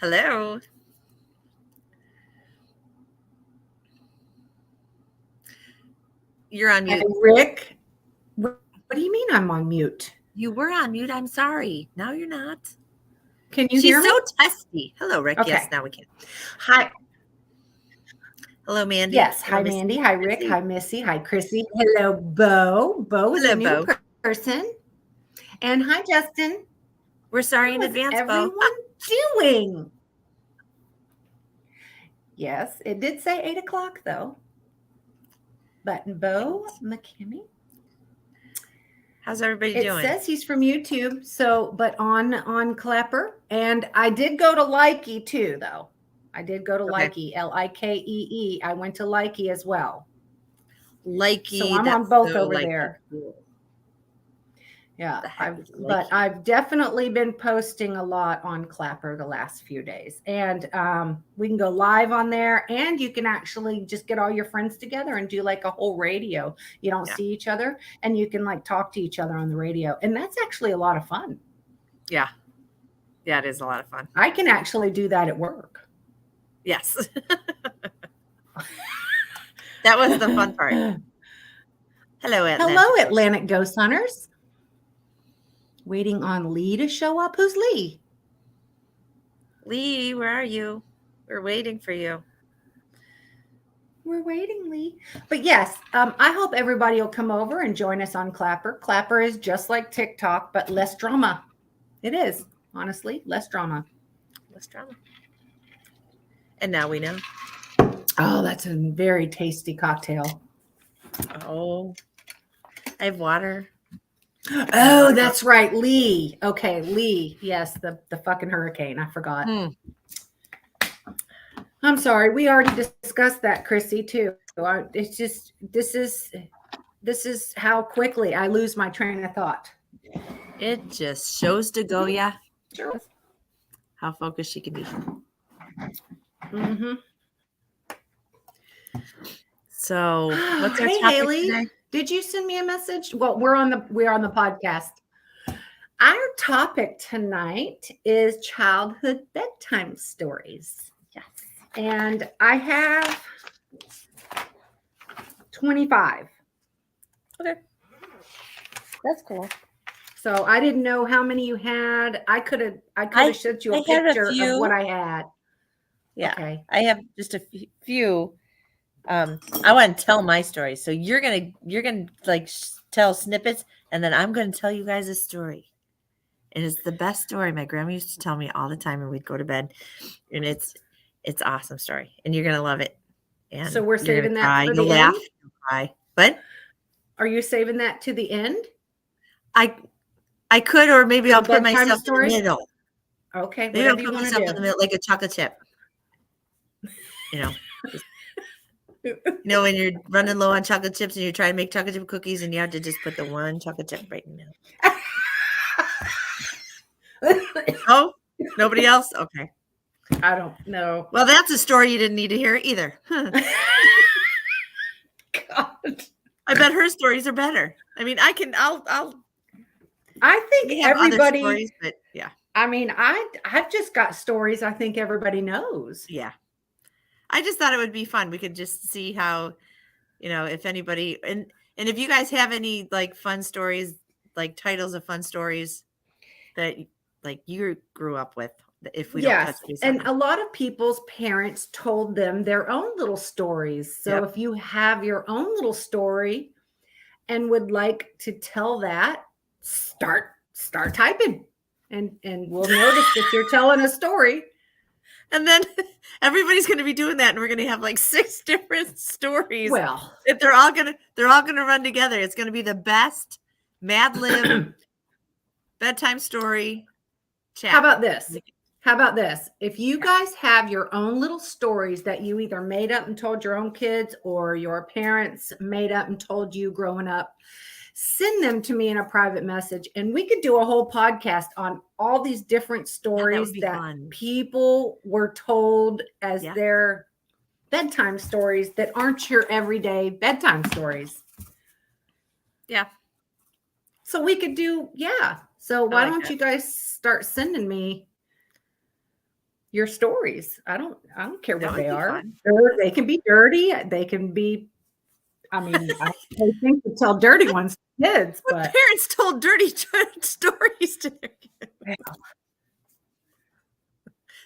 Hello. You're on Hey, mute. Rick, what do you mean I'm on mute? You were on mute. I'm sorry. Now you're not. Can you She's hear me? so testy. Hello, Rick. Okay. Yes, now we can. Hi. Hello, Mandy. Yes. Hello, Hi, Missy. Mandy. Hi, Rick. Missy. Hi, Missy. Hi, Chrissy. Hello, Bo. Bo is Hello, a new Bo. person. And hi, Justin. We're sorry in How is advance, Bo. everyone doing? Yes, it did say 8 o'clock, though. But Bo McKimmey? How's everybody It doing? says he's from YouTube, but on Clapper. And I did go to Likey, too, though. I did go to Likey, Likee. I went to Likey as well. Likey. So I'm that's on both so over likey. there. Cool. Yeah, The heck is but Likey? I've definitely been posting a lot on Clapper the last few days, and we can go live on there, and you can actually just get all your friends together and do like a whole radio. You don't see each other, and you can like talk to each other on the radio, and that's actually a lot of fun. Yeah, it is a lot of fun. I can actually do that at work. Yes. That was the fun part. Hello, Atlantic Ghost Hunters. Waiting on Lee to show up. Who's Lee? Lee, where are you? We're waiting for you. We're waiting, Lee. But yes, I hope everybody will come over and join us on Clapper. Clapper is just like TikTok, but less drama. It is, honestly, less drama. Less drama. And now we know. Oh, that's a very tasty cocktail. Oh, I have water. Oh, that's right. Lee. Okay, Lee. Yes, the fucking hurricane. I forgot. I'm sorry. We already discussed that, Chrissy, too. It's just this is how quickly I lose my train of thought. It just shows to go, yeah. Sure. How focused she can be. Mm-hmm. So, what's our hey, topic Haley, today? Did you send me a message? Well, we're on the podcast. Our topic tonight is childhood bedtime stories. Yes. And I have 25. Okay. That's cool. So I didn't know how many you had. I could have sent you a picture of what I had. Yeah. Okay. I have just a few. I want to tell my story. So you're gonna like tell snippets, and then I'm gonna tell you guys a story. And it's the best story. My grandma used to tell me all the time, and we'd go to bed. And it's awesome story, and you're gonna love it. And so we're saving that for you'll the laugh, end. you'll cry. What? Are you saving that to the end? I could, or maybe I'll put myself story? in the middle. Okay, maybe I'll put myself in the middle, like a chocolate chip. You know, when you're running low on chocolate chips and you're trying to make chocolate chip cookies, and you have to just put the one chocolate chip right in the middle. Oh, nobody else? Okay. I don't know. Well, that's a story you didn't need to hear either. God. I bet her stories are better. I mean, I think everybody stories, but yeah. I mean, I've just got stories I think everybody knows. Yeah. I just thought it would be fun. We could just see how, if anybody and if you guys have any like fun stories, like titles of fun stories that like you grew up with, if we don't touch base on and a lot of people's parents told them their own little stories. So if you have your own little story and would like to tell that, start typing, and we'll notice that you're telling a story. And then everybody's going to be doing that, and we're going to have like 6 different stories. Well, if they're all going to run together. It's going to be the best Mad Lib bedtime story chat. How about this? If you guys have your own little stories that you either made up and told your own kids, or your parents made up and told you growing up, send them to me in a private message, and we could do a whole podcast on all these different stories that people were told as their bedtime stories that aren't your everyday bedtime stories. Yeah. So we could do, So why don't you guys start sending me your stories. I don't care That what would they be are. fun. They can be dirty. They can be, I mean, I don't think to tell dirty ones to kids, What but parents told dirty stories to their kids?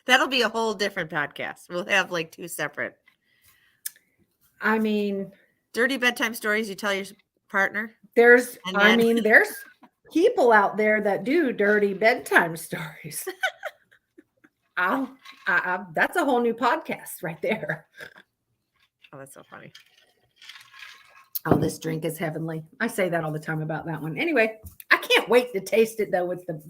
That'll be a whole different podcast. We'll have like 2 separate. I mean, Dirty bedtime stories you tell your partner. there's And then there's people out there that do dirty bedtime stories. That's a whole new podcast right there. oh, that's so funny. Oh, this drink is heavenly. I say that all the time about that one. Anyway, I can't wait to taste it though with the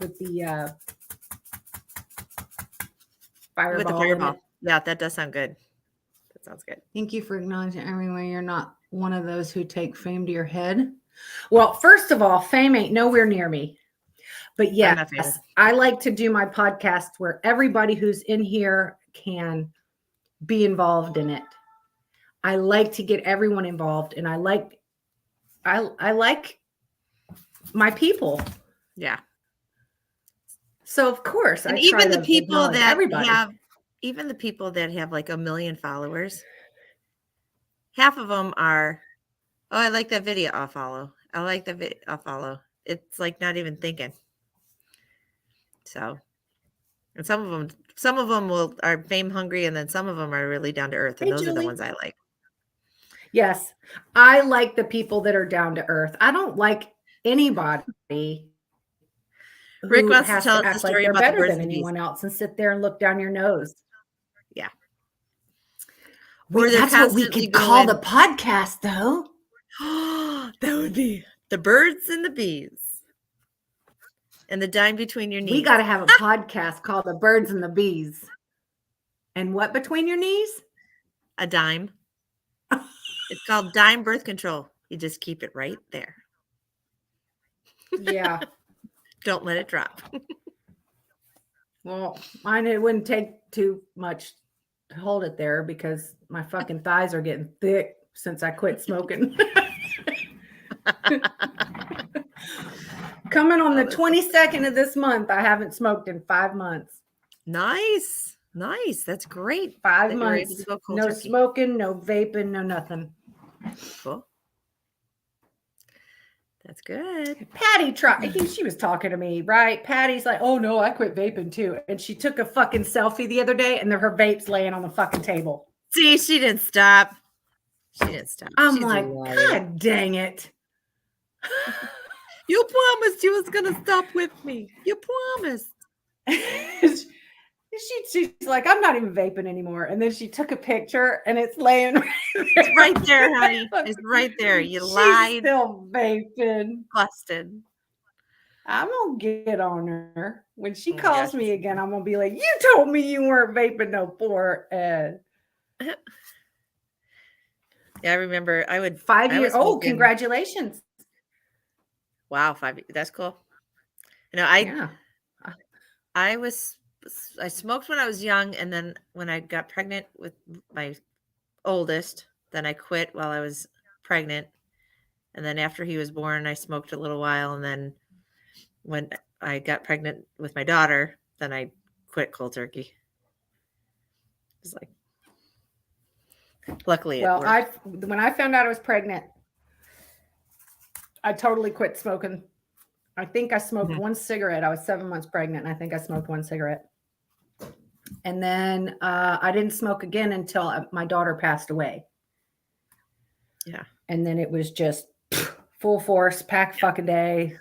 fireball. With the in fireball. it. Yeah, that does sound good. That sounds good. Thank you for acknowledging everyone. You're not one of those who take fame to your head. Well, first of all, fame ain't nowhere near me. But I'm yes, not famous. I like to do my podcast where everybody who's in here can be involved in it. I like to get everyone involved, and I like my people. Yeah. So of course, And I try even the to people acknowledge that everybody. even the people that have like 1 million followers, half of them are, oh, I like that video, I'll follow. I like the video, I'll follow. It's like not even thinking. So, and some of them are fame hungry, and then some of them are really down to earth, and Hey, those are the Julie. ones I like. Yes, I like the people that are down to earth. I don't like anybody Rick who wants to has tell to us the act like story they're about the better birds than and bees. anyone else and sit there and look down your nose. Yeah. Or that's what we could call the podcast, though. That would be the birds and the bees. And the dime between your knees. We got to have a podcast called The Birds and the Bees. And what between your knees? A dime. It's called dime birth control. You just keep it right there. Yeah. Don't let it drop. Well, it wouldn't take too much to hold it there because my fucking thighs are getting thick since I quit smoking. Coming on the 22nd of this month, I haven't smoked in 5 months. Nice. That's great. 5 months. No turkey. Smoking, no vaping, no nothing. Cool. That's good. Patty tried. She was talking to me, right? Patty's like, "Oh no, I quit vaping too." And she took a fucking selfie the other day, and her vape's laying on the fucking table. See, she didn't stop. I'm like, God dang it! You promised you was gonna stop with me. You promised. She's like, I'm not even vaping anymore. And then she took a picture, and it's laying right there, honey. It's right there. You lied. Still vaping. Busted. I'm gonna get on her when she calls me again. I'm gonna be like, "You told me you weren't vaping no more." Yeah, I remember. 5 years. Oh, congratulations! Wow, 5. That's cool. I smoked when I was young, and then when I got pregnant with my oldest, then I quit while I was pregnant, and then after he was born, I smoked a little while, and then when I got pregnant with my daughter, then I quit cold turkey. It was like, luckily, well, when I found out I was pregnant, I totally quit smoking. I think I smoked one cigarette. I was 7 months pregnant, and I think I smoked one cigarette. And then I didn't smoke again until my daughter passed away. Yeah. And then it was just full force, pack fucking day.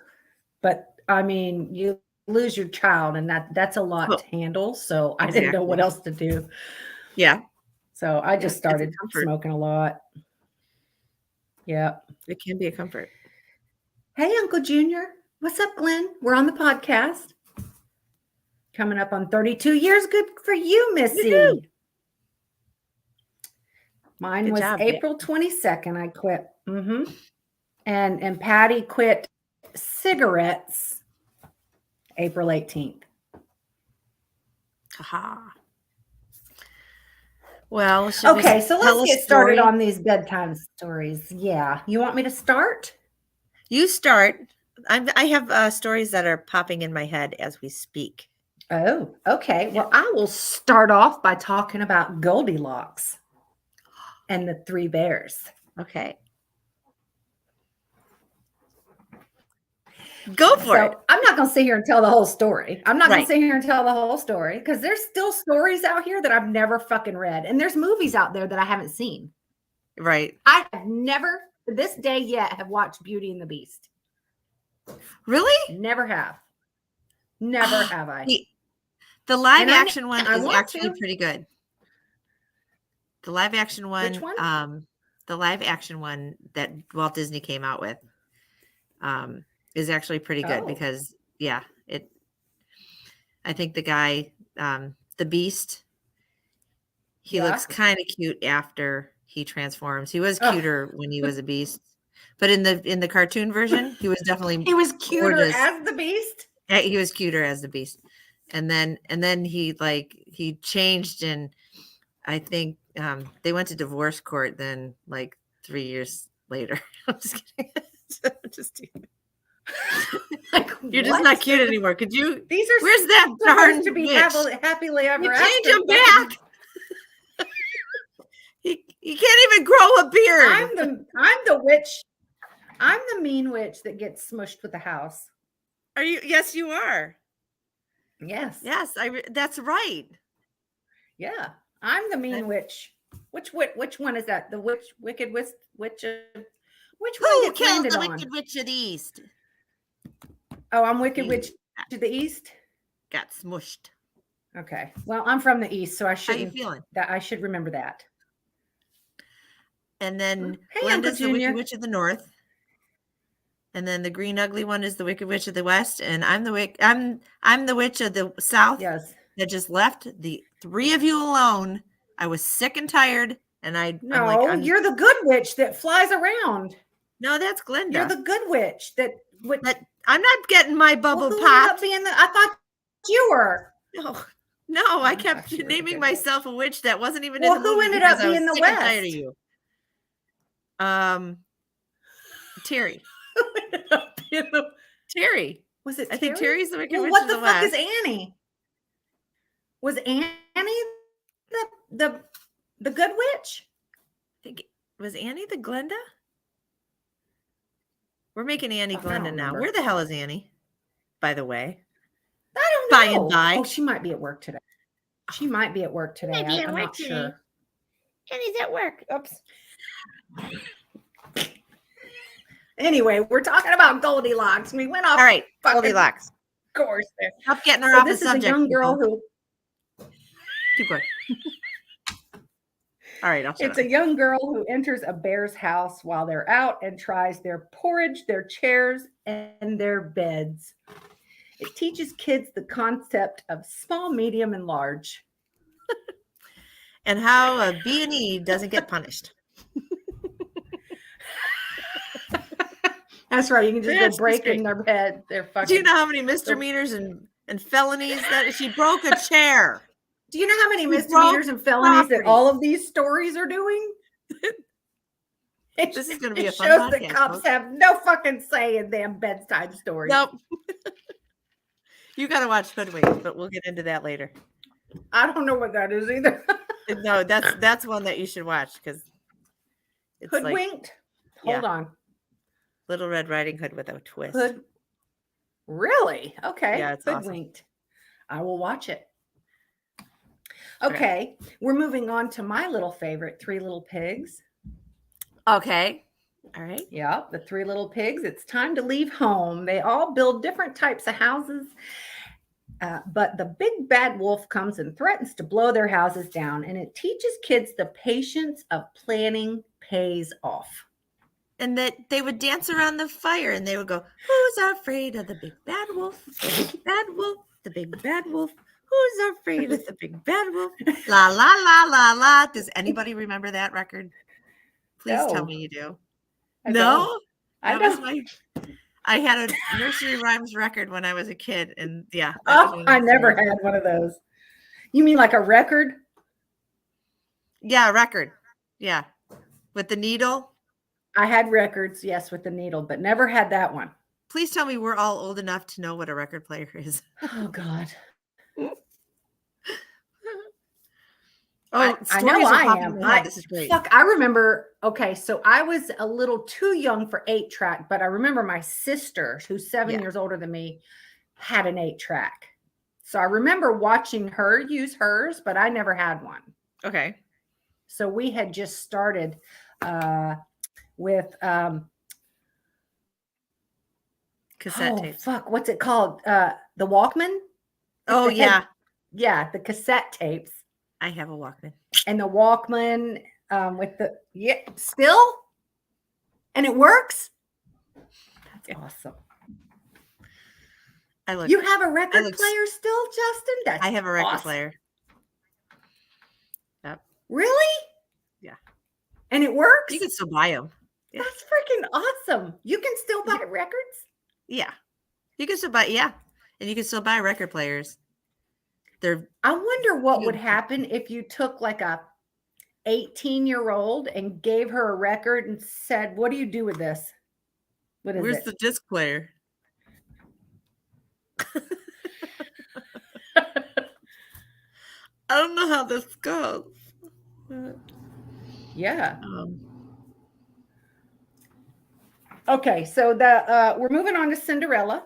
But I mean, you lose your child, and that's a lot to handle. So I didn't know what else to do. Yeah. So I just started smoking a lot. Yeah. It can be a comfort. Hey, Uncle Junior. What's up, Glenn? We're on the podcast. Coming up on 32 years. Good for you, Missy. Woo-hoo. Mine was April 22nd. I quit. Mm-hmm. And Patty quit cigarettes April 18th. Aha. Well, okay, so let's get started on these bedtime stories. Yeah. You want me to start? You start. I have stories that are popping in my head as we speak. Oh, okay. Well, I will start off by talking about Goldilocks and the Three Bears. Okay. Go for it. So I'm not going to sit here and tell the whole story. I'm not going Right. to sit here and tell the whole story because there's still stories out here that I've never fucking read. And there's movies out there that I haven't seen. Right. I have never, to this day yet, have watched Beauty and the Beast. Really? Never have. Never have I. The live And action one I is want actually to. pretty good. The live action one, Which one? the live action one that Walt Disney came out with, is actually pretty good Oh. because I think the guy, the Beast, he Yeah. looks kind of cute after he transforms. He was Ugh. cuter when he was a beast, but in the cartoon version, he was definitely He was cuter gorgeous. as the Beast. Yeah, he was cuter as the Beast, and then he changed, and I think they went to divorce court. Then 3 years later, I'm just kidding. Just Like, you're just what? not cute anymore. Could you? These are Where's that darn supposed to be witch? happily ever You after. change him back. He can't even grow a beard. I'm the witch. I'm the mean witch that gets smushed with the house. Are you? Yes, you are. Yes. Yes, that's right. Yeah. I'm the mean witch. Which one is that? The wicked witch which one Who gets killed landed the on? Wicked Witch of the East? Oh, I'm Wicked Witch to the East. Got smushed. Okay. Well, I'm from the East, so I How you shouldn't. feeling? I should remember that. And then Hey, Glenda's Uncle the Junior. Wicked Witch of the North. And then the green ugly one is the Wicked Witch of the West. And I'm the witch of the South. Yes. That just left the three of you alone. I was sick and tired, and you're the good witch that flies around. No, that's Glenda. You're the good witch that. I'm not getting my bubble who popped. ended up I thought you were. No, I kept naming myself a witch that wasn't even in the movie. Who ended up being the sick West? and tired of you. Terry. Who ended up being the Terry. Was it? I think Terry's the Wicked Witch what of the the fuck West. is Annie? Was Annie the good witch? I think was Annie the Glenda? We're making Annie Glenda now. Where the hell is Annie? By the way. I don't By know. and by. Oh, she might be at work today. She might be at work today. I'm not sure. Annie's at work. Oops. Anyway, we're talking about Goldilocks. We went off. All right, Goldilocks. Course there. Stop getting her off the this is subject. a young girl who. Keep going. All right, It's a young girl who enters a bear's house while they're out and tries their porridge, their chairs, and their beds. It teaches kids the concept of small, medium, and large. And how a B&E doesn't get punished. That's right. You can just go break in their head. They're fucking. Do you know how many misdemeanors and felonies that she broke a chair? Do you know how many misdemeanors and felonies that all of these stories are doing? This is going to be a fun shows podcast. that cops have no fucking say in them bedtime stories. Nope. You got to watch Hoodwinked, but we'll get into that later. I don't know what that is either. No, that's one that you should watch because it's Hoodwinked. Hold on. Little Red Riding Hood with a twist. Really? Okay. Yeah, it's Hoodwinked. Awesome. I will watch it. Okay. We're moving on to my little favorite, Three Little Pigs. Okay. All right. Yeah, the Three Little Pigs. It's time to leave home. They all build different types of houses. But the big bad wolf comes and threatens to blow their houses down. And it teaches kids the patience of planning pays off. And that they would dance around the fire and they would go, who's afraid of the big bad wolf? The big bad wolf, the big bad wolf. Who's afraid of the big bad wolf? La, la, la, la, la. Does anybody remember that record? Please tell me you do. No? I had a nursery rhymes record when I was a kid. And yeah. I never had one of those. You mean like a record? Yeah, a record. Yeah. With the needle. I had records, yes, with the needle, but never had that one. Please tell me we're all old enough to know what a record player is. Oh, God. Oh, I know stories are I popping am. in my head. This is great. I remember. Okay, so I was a little too young for 8-track, but I remember my sister, who's 7 years older than me, had an 8-track. So I remember watching her use hers, but I never had one. Okay. So we had just started with Cassette tapes. fuck, what's it called? The Walkman. Oh, yeah. The cassette tapes. I have a Walkman. And the Walkman with the still, and it works. That's awesome. You have a record player still, Justin? That's I have a record awesome. player. Yep. Really? Yeah. And it works? You can still buy them. Yeah. That's freaking awesome. You can still buy records? Yeah. You can still buy, and you can still buy record players. I wonder what would happen if you took like a 18-year-old and gave her a record and said, "What do you do with this? What is Where's the disc player?" I don't know how this goes. Yeah. Okay, so we're moving on to Cinderella.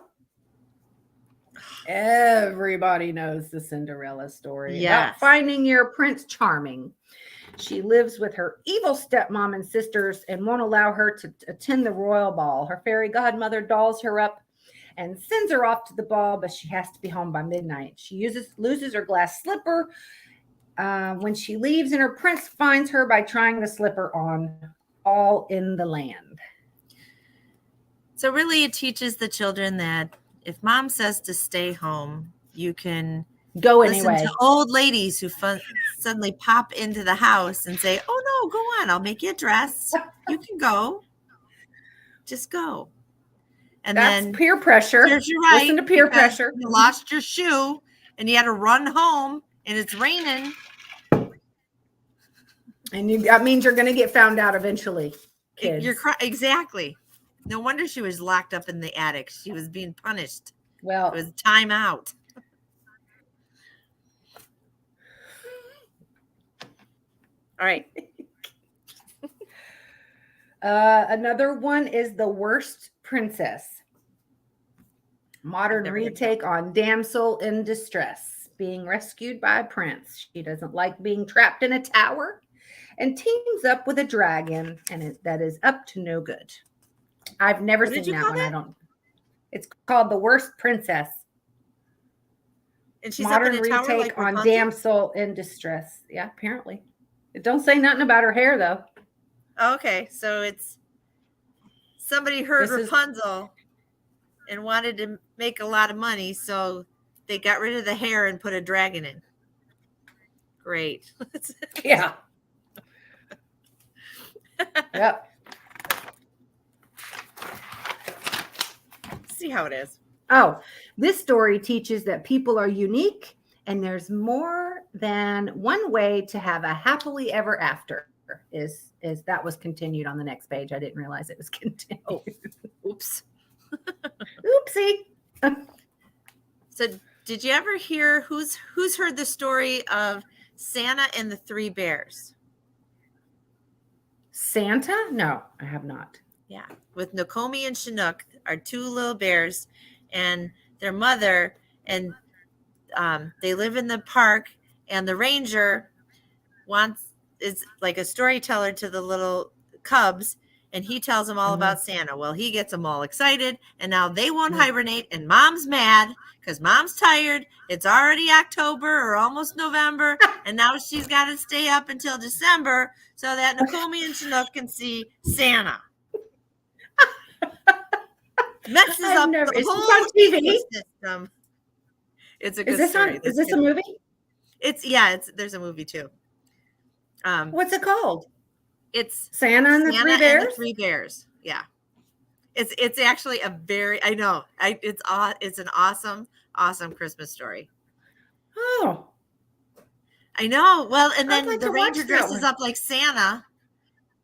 Everybody knows the Cinderella story about finding your Prince Charming. She lives with her evil stepmom and sisters and won't allow her to attend the royal ball. Her fairy godmother dolls her up and sends her off to the ball, but she has to be home by midnight. She loses her glass slipper when she leaves, and her prince finds her by trying the slipper on, all in the land. So really it teaches the children that if mom says to stay home, you can go listen anyway. to old ladies who suddenly pop into the house and say, "Oh no, go on, I'll make you a dress. You can go. Just go." And that's then peer pressure. You're right, listen to peer pressure. You lost your shoe and you had to run home and it's raining. And that means you're going to get found out eventually, kids. Exactly. No wonder she was locked up in the attic. She was being punished. Well, it was time out. All right. Another one is The Worst Princess. Modern retake on damsel in distress, being rescued by a prince. She doesn't like being trapped in a tower and teams up with a dragon, and that is up to no good. I've never seen that one. It's called The Worst Princess. And she's modern up in a retake tower like on Rapunzel? damsel in distress. Yeah, apparently. It don't say nothing about her hair though. Okay, so it's somebody heard Rapunzel and wanted to make a lot of money, so they got rid of the hair and put a dragon in. Great. Yeah. Yep. See how it is. Oh, this story teaches that people are unique and there's more than one way to have a happily ever after. Is that was continued on the next page. I didn't realize it was continued. Oh, oops. Oopsie. So did you ever hear who's heard the story of Santa and the Three Bears? Santa? No, I have not. Yeah. With Nakomi and Chinook are two little bears and their mother, and they live in the park, and the ranger is like a storyteller to the little cubs, and he tells them all about Santa. Well, he gets them all excited, and now they won't hibernate, and mom's mad because mom's tired. It's already October or almost November, and now she's got to stay up until December so that Nakomi and Chinook can see Santa. Messes up the whole TV system. It's a good story. Is this a movie? There's a movie too. What's it called? It's Santa and the Three Bears. And the Three Bears. Yeah, it's actually it's an awesome Christmas story. Oh, I know. Well, and then the ranger dresses up like Santa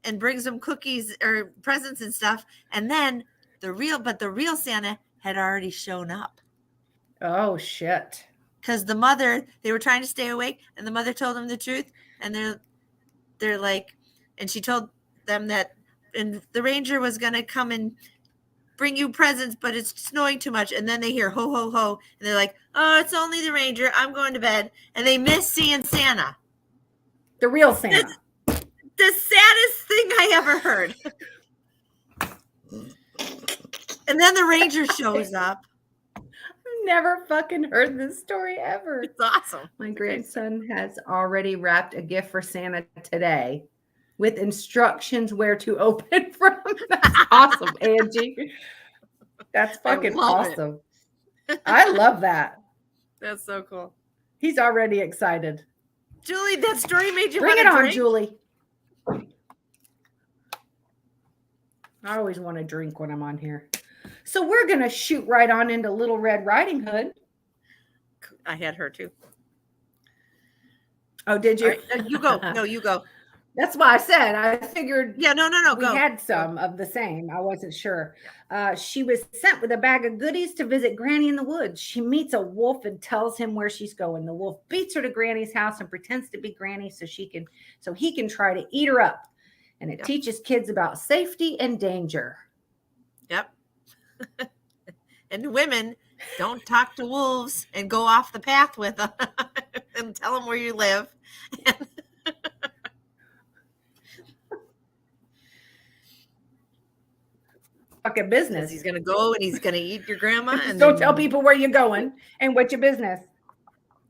and brings them cookies or presents and stuff, and then the real Santa had already shown up. Oh shit. because the mother, they were trying to stay awake, and the mother told them the truth, and they're like, and she told them that, and the ranger was gonna come and bring you presents, but it's snowing too much. And then they hear ho ho ho, and they're like, oh, it's only the ranger. I'm going to bed, and they miss seeing Santa. The real Santa. The saddest thing I ever heard. And then the ranger shows up. Never fucking heard this story ever. It's awesome. My grandson has already wrapped a gift for Santa today with instructions where to open from. That's awesome, Angie. That's fucking awesome. I love that. That's so cool. He's already excited. Julie, that story made you Bring want it to on, drink? Julie. I always want to drink when I'm on here. So we're going to shoot right on into Little Red Riding Hood. I had her too. Oh, did you? Right, you go. No, you go. That's why I said, I figured. Yeah, no, we had some of the same. I wasn't sure. She was sent with a bag of goodies to visit Granny in the woods. She meets a wolf and tells him where she's going. The wolf beats her to Granny's house and pretends to be Granny so he can try to eat her up. And it teaches kids about safety and danger. Yep. And women, don't talk to wolves and go off the path with them and tell them where you live. Fucking business. He's going to go and he's going to eat your grandma. And don't tell people where you're going and what's your business.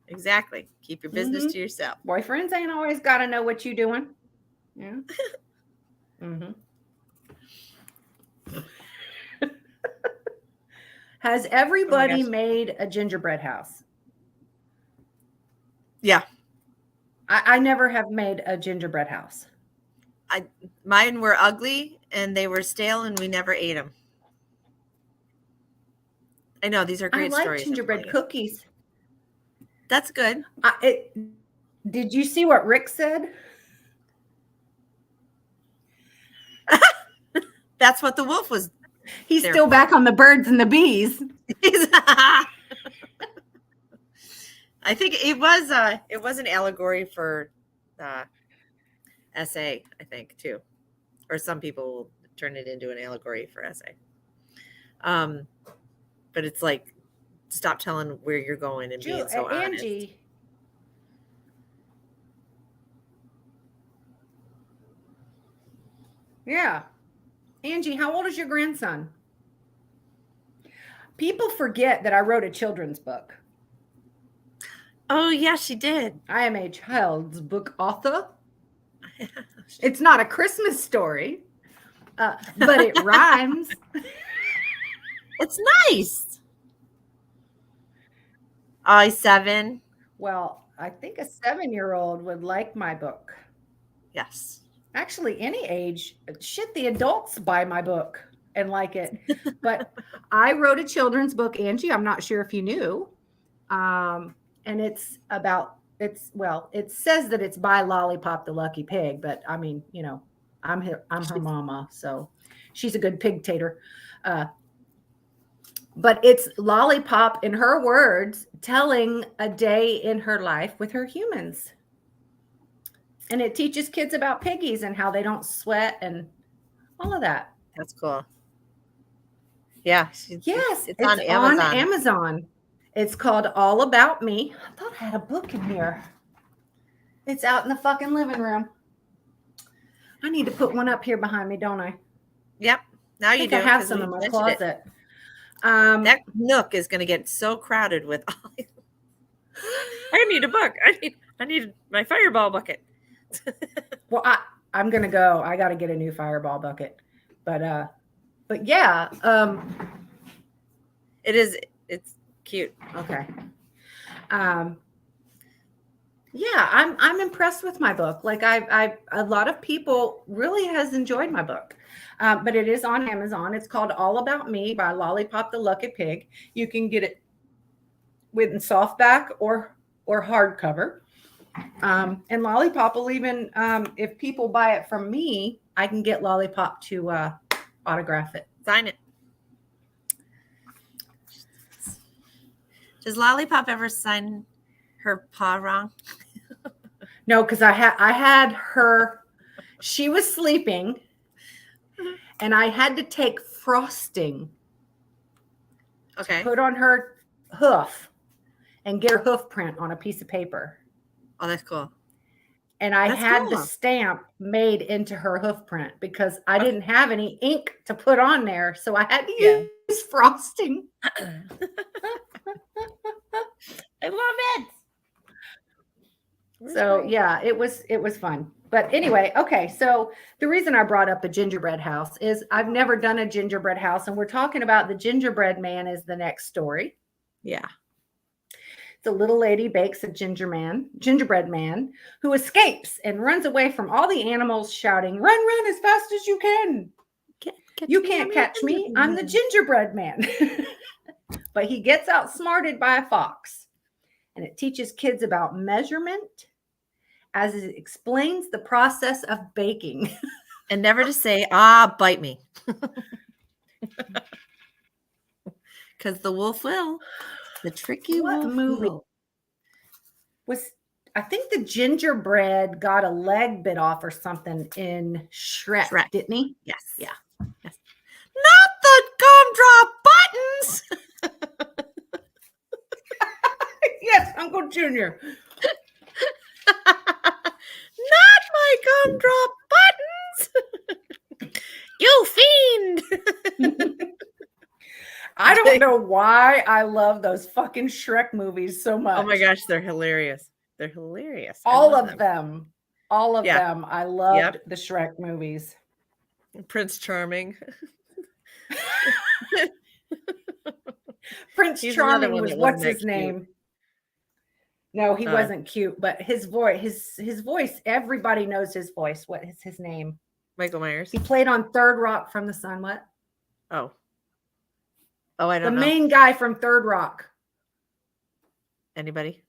Exactly. Keep your business to yourself. Boyfriends ain't always got to know what you're doing. Yeah. Has everybody made a gingerbread house? Yeah. I never have made a gingerbread house. Mine were ugly and they were stale and we never ate them. I know, these are great stories. I like gingerbread cookies. That's good. Did you see what Rick said? That's what the wolf was. He's still back on the birds and the bees. I think it was an allegory for SA, I think, too. Or some people turn it into an allegory for SA. But it's like, stop telling where you're going and being so honest. Angie. Yeah. Angie, how old is your grandson? People forget that I wrote a children's book. Oh, yeah, she did. I am a child's book author. It's not a Christmas story, but it rhymes. It's nice. He's 7. Well, I think a 7-year-old would like my book. Yes. Actually, any age. Shit, the adults buy my book and like it. But I wrote a children's book, Angie. I'm not sure if you knew. And it says that it's by Lollipop the Lucky Pig, but I mean, I'm her mama, so she's a good pig tater. But it's Lollipop, in her words, telling a day in her life with her humans. And it teaches kids about piggies and how they don't sweat and all of that. That's cool. Yeah. Yes, it's on Amazon. It's called All About Me. I thought I had a book in here. It's out in the fucking living room. I need to put one up here behind me, don't I? Yep. Now you do. I have some in my closet. That nook is going to get so crowded with all. I need a book. I need my fireball bucket. Well, I'm going to go. I got to get a new fireball bucket. But yeah. It's cute. Okay. Yeah, I'm impressed with my book. Like a lot of people really has enjoyed my book. But it is on Amazon. It's called All About Me by Lollipop the Lucky Pig. You can get it with softback or hardcover. And Lollipop will even, if people buy it from me, I can get Lollipop to autograph it. Sign it. Does Lollipop ever sign her paw wrong? No, because I had her. She was sleeping, and I had to take frosting to Okay. put on her hoof and get her hoof print on a piece of paper. Oh, that's cool. And I That's had the cool. stamp made into her hoof print because I Okay. didn't have any ink to put on there. So I had to Yeah. use frosting. I love it. So yeah, it was fun. But anyway, okay. So the reason I brought up a gingerbread house is I've never done a gingerbread house, and we're talking about the gingerbread man is the next story. Yeah. The little lady bakes a gingerbread man who escapes and runs away from all the animals, shouting, "Run, run as fast as you can! You can't catch me. I'm the gingerbread man." But he gets outsmarted by a fox, and it teaches kids about measurement as it explains the process of baking. And never to say, "Ah, bite me," because the wolf will. The tricky What wolf movie will. was? I think the gingerbread got a leg bit off or something in Shrek, Shrek. didn't he? Yes. Yeah. Yes. Not the gumdrop buttons. Yes, Uncle Junior. Not my gumdrop buttons. You fiend. I don't know why I love those fucking Shrek movies so much. Oh my gosh, they're hilarious. They're hilarious. All of them. All of Yeah. them. I loved the Shrek movies. Prince Charming. Prince He's another Charming one was that what's wasn't that his cute. name? No, he wasn't cute, but his voice, everybody knows his voice. What is his name? Michael Myers. He played on Third Rock from the Sun. What? Oh, I don't The know. main guy from Third Rock. Anybody?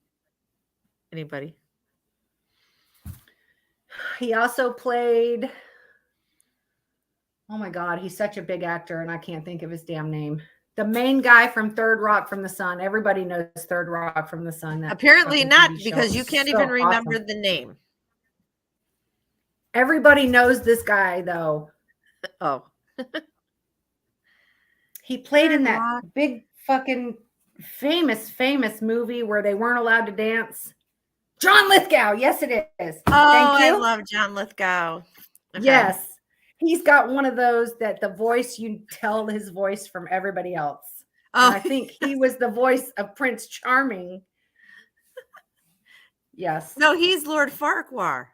He also played. Oh my God, he's such a big actor, and I can't think of his damn name. The main guy from Third Rock from the Sun. Everybody knows Third Rock from the Sun. Apparently not, because you can't even remember the name. Everybody knows this guy, though. Oh. He played in that big fucking famous movie where they weren't allowed to dance. John Lithgow. Yes, it is. Oh, thank you. I love John Lithgow. Okay. Yes. He's got one of those that the voice, you tell his voice from everybody else. Oh. And I think he was the voice of Prince Charming. Yes. No, he's Lord Farquhar.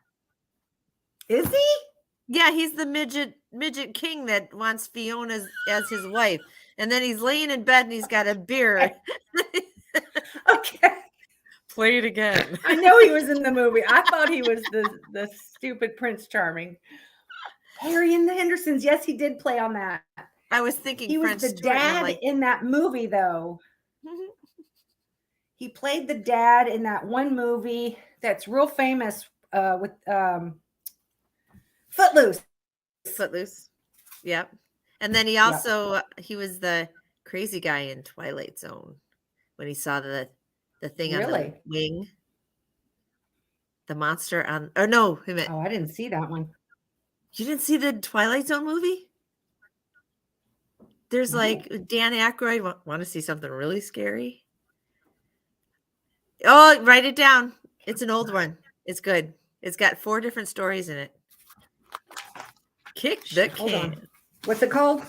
Is he? Yeah, he's the midget king that wants Fiona as his wife. And then he's laying in bed and he's got a beer. Okay. Play it again. I know he was in the movie. I thought he was the stupid Prince Charming. Harry and the Hendersons. Yes, he did play on that. I was thinking he French was the dad in that movie, though. He played the dad in that one movie that's real famous with Footloose. Footloose. Yep. And then he also he was the crazy guy in Twilight Zone when he saw the thing on the wing. The monster on no, I didn't see that one. You didn't see the Twilight Zone movie? There's like Dan Aykroyd. Want to see something really scary? Oh, write it down. It's an old one. It's good. It's got 4 different stories in it. Kick the can. What's it called?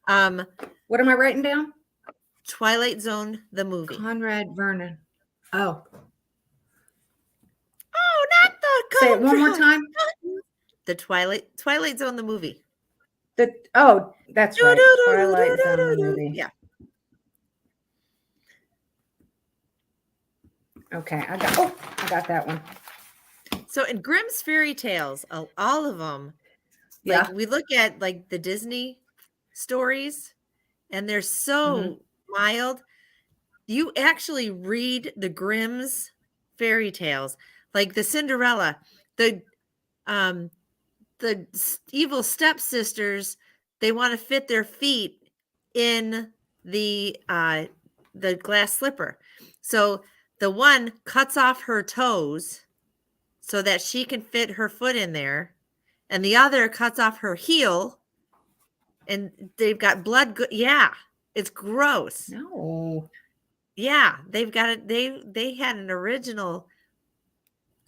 What am I writing down? Twilight Zone, the movie. Conrad Vernon. Oh. Oh, not the. Say it one more time. The Twilight Zone, the movie. That's right. Twilight Zone, the movie. Yeah. Okay, I got that one. So in Grimm's fairy tales, all of them, like we look at like the Disney stories, and they're so mild. You actually read the Grimm's fairy tales, like the Cinderella, the evil stepsisters. They want to fit their feet in the the glass slipper. So the one cuts off her toes so that she can fit her foot in there, and the other cuts off her heel, and they've got blood. Yeah, it's gross. No. Yeah, they've got it. They had an original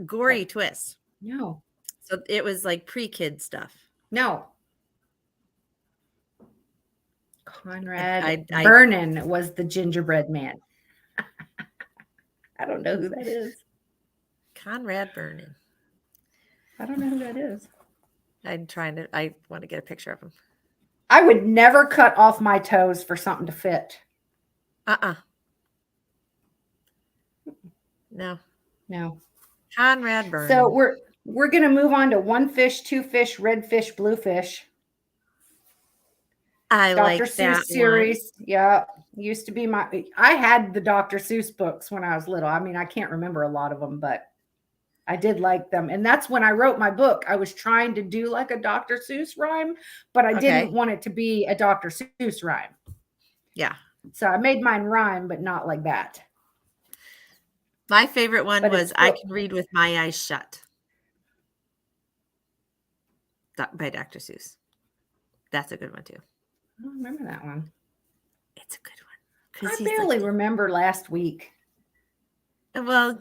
gory twist. No. So it was like pre-kid stuff. No. Conrad I Vernon was the gingerbread man. I don't know who that is. Conrad Vernon. I don't know who that is. I want to get a picture of him. I would never cut off my toes for something to fit. No. No. Conrad Vernon. So we're going to move on to one fish, two fish, red fish, blue fish. I Dr. like Seuss that series. One. Yeah. Used to be I had the Dr. Seuss books when I was little. I mean, I can't remember a lot of them, but I did like them. And that's when I wrote my book. I was trying to do like a Dr. Seuss rhyme, but I didn't want it to be a Dr. Seuss rhyme. Yeah. So I made mine rhyme, but not like that. My favorite one was I Can Read With My Eyes Shut by Dr. Seuss. That's a good one too. I don't remember that one. It's a good one. I barely remember last week. Well,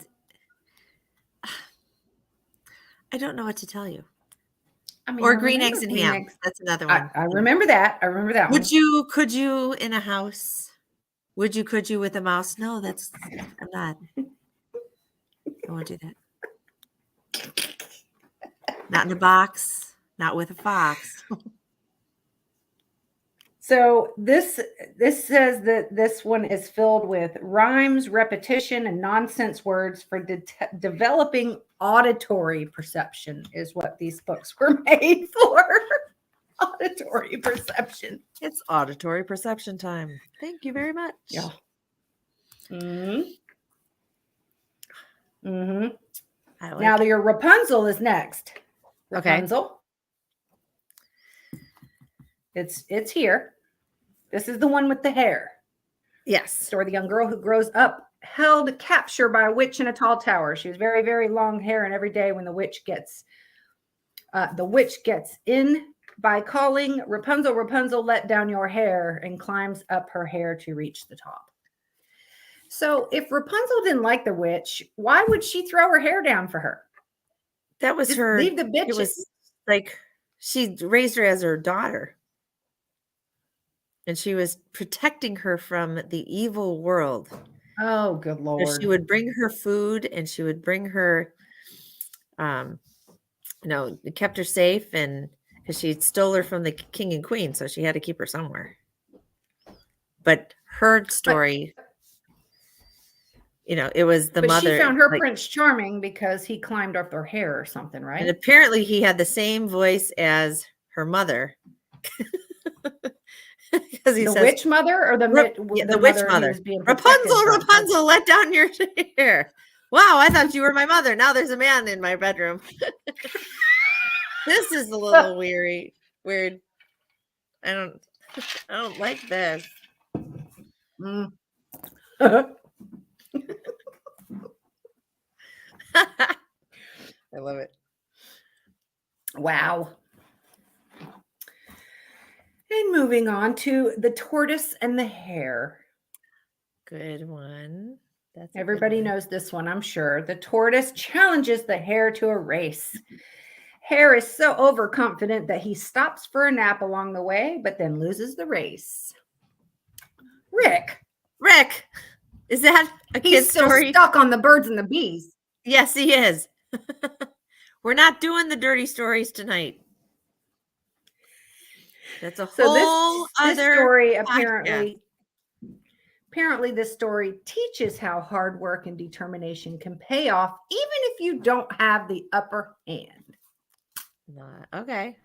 I don't know what to tell you. I mean, or green eggs and ham. That's another one. I remember that. I remember that one. Could you in a house? Could you with a mouse? No, I'm not. I won't do that. Not in a box, not with a fox. So this says that this one is filled with rhymes, repetition, and nonsense words for developing auditory perception is what these books were made for. Auditory perception. It's auditory perception time. Thank you very much. Yeah. Mm-hmm. Mm-hmm. Now your Rapunzel is next. Rapunzel. Okay. It's here. This is the one with the hair. Yes. Story: the young girl who grows up held capture by a witch in a tall tower. She has very, very long hair, and every day when the witch gets in by calling, Rapunzel, Rapunzel, let down your hair, and climbs up her hair to reach the top. So if Rapunzel didn't like the witch, why would she throw her hair down for her? That was her. Leave the bitches. It was like she raised her as her daughter. And she was protecting her from the evil world. Oh, good Lord. So she would bring her food and she would bring her, kept her safe, and because she stole her from the king and queen. So she had to keep her somewhere. But her story, it was the mother. She found her Prince Charming because he climbed up her hair or something, right? And apparently he had the same voice as her mother. Because he says, witch mother or the witch mother. Rapunzel, Rapunzel, let down your hair. Wow, I thought you were my mother. Now there's a man in my bedroom. This is a little weird. I don't like this. Mm. I love it. Wow. And moving on to the tortoise and the hare. Good one. Everybody knows this one, I'm sure. The tortoise challenges the hare to a race. Hare is so overconfident that he stops for a nap along the way, but then loses the race. Rick, is that a kid's story? He's stuck on the birds and the bees. Yes, he is. We're not doing the dirty stories tonight. That's a whole other story. Apparently, this story teaches how hard work and determination can pay off, even if you don't have the upper hand. Okay.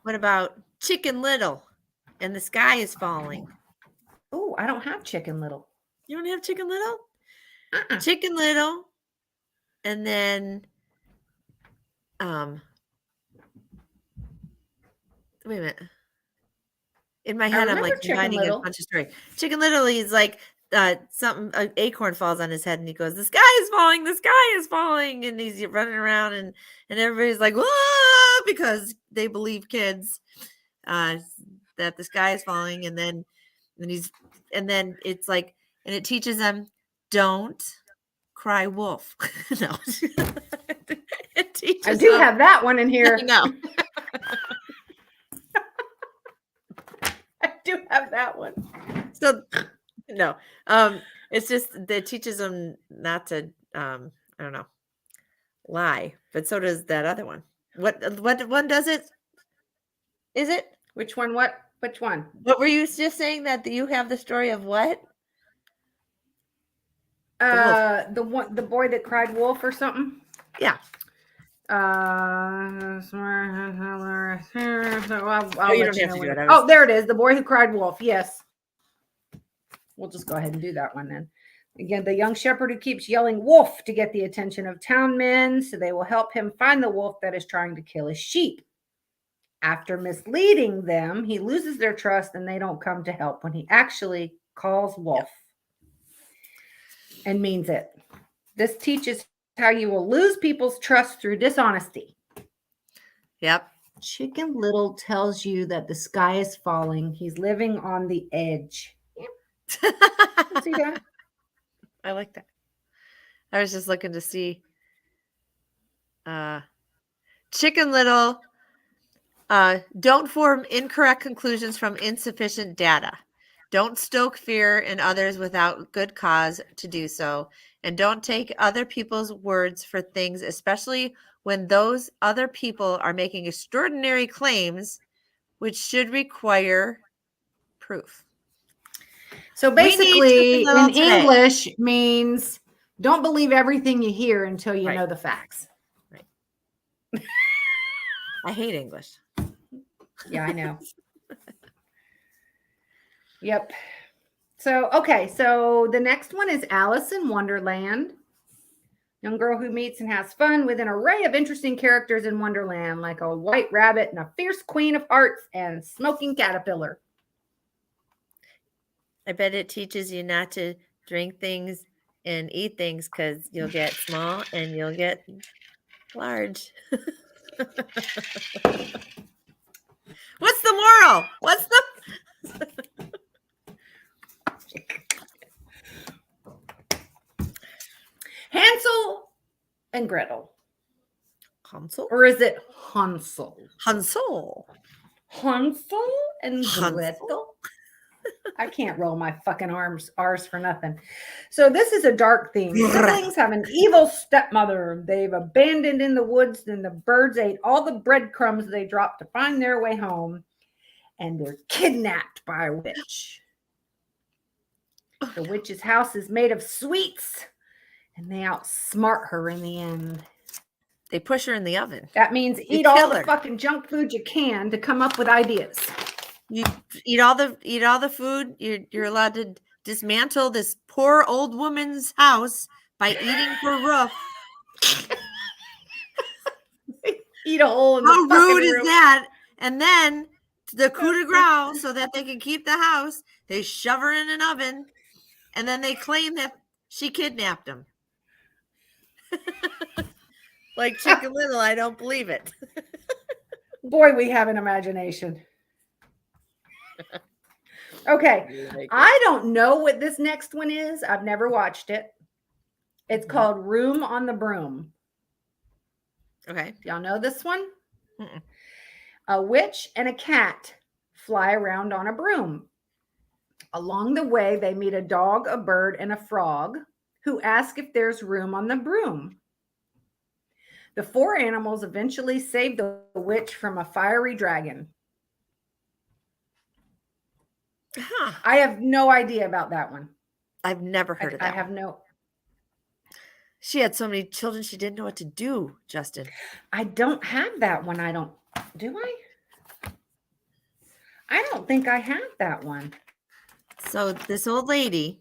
What about Chicken Little and the sky is falling? Oh, I don't have Chicken Little. You don't have Chicken Little? Chicken Little, and then wait a minute. in my I head, I'm remember like Chicken combining a Little. bunch of stories. Chicken Little, he's like something an acorn falls on his head and he goes, "The sky is falling, the sky is falling," and he's running around and everybody's like, "Whoa," because they believe kids uh that the sky is falling, and then it's like, and it teaches them, don't cry wolf. No. It I teaches do them. have that one in here. No. I do have that one. So no. It's just that it teaches them not to I don't know, lie. But so does that other one. What one does it? Is it? Which one? What? Which one? What were you just saying, that you have the story of what? The wolf. The boy that cried wolf or something. Yeah. I'll you let don't you have know to when. do it. I was Oh, there it is. The boy who cried wolf. Yes. We'll just go ahead and do that one then. Again, the young shepherd who keeps yelling wolf to get the attention of town men, so they will help him find the wolf that is trying to kill his sheep. After misleading them, he loses their trust and they don't come to help when he actually calls wolf and means it. This teaches how you will lose people's trust through dishonesty. Yep. Chicken Little tells you that the sky is falling. He's living on the edge. See that? I like that. I was just looking to see Chicken Little, don't form incorrect conclusions from insufficient data. Don't stoke fear in others without good cause to do so. And don't take other people's words for things, especially when those other people are making extraordinary claims, which should require proof. So We need Chicken basically, Little in today. English, means don't believe everything you hear until you Right. know the facts. Right. I hate English. Yeah, I know. Yep. So, okay. So the next one is Alice in Wonderland. Young girl who meets and has fun with an array of interesting characters in Wonderland, like a white rabbit and a fierce queen of hearts and smoking caterpillar. I bet it teaches you not to drink things and eat things because you'll get small and you'll get large. What's the moral? What's the Hansel and Gretel. Hansel? Or is it Hansel? Hansel. Hansel and Hansel? Gretel? I can't roll my fucking R's for nothing. So this is a dark theme. Siblings have an evil stepmother they've abandoned in the woods, and the birds ate all the breadcrumbs they dropped to find their way home, and they're kidnapped by a witch. The witch's house is made of sweets, and they outsmart her in the end. They push her in the oven. That means eat all the fucking junk food you can to come up with ideas. You eat all the food. You're allowed to dismantle this poor old woman's house by eating her roof. Eat a hole in the How fucking rude is roof. that? And then the coup de grace, so that they can keep the house, they shove her in an oven, and then they claim that she kidnapped them. Like Chicken Little, I don't believe it. Boy, we have an imagination. Okay. I don't know what this next one is. I've never watched it. It's called Room on the Broom. Okay. Y'all know this one? Mm-mm. A witch and a cat fly around on a broom. Along the way, they meet a dog, a bird, and a frog who ask if there's room on the broom. The four animals eventually save the witch from a fiery dragon. Huh. I have no idea about that one. I've never heard of that. I have no. She had so many children, she didn't know what to do, Justin. I don't have that one. I don't. Do I? I don't think I have that one. So this old lady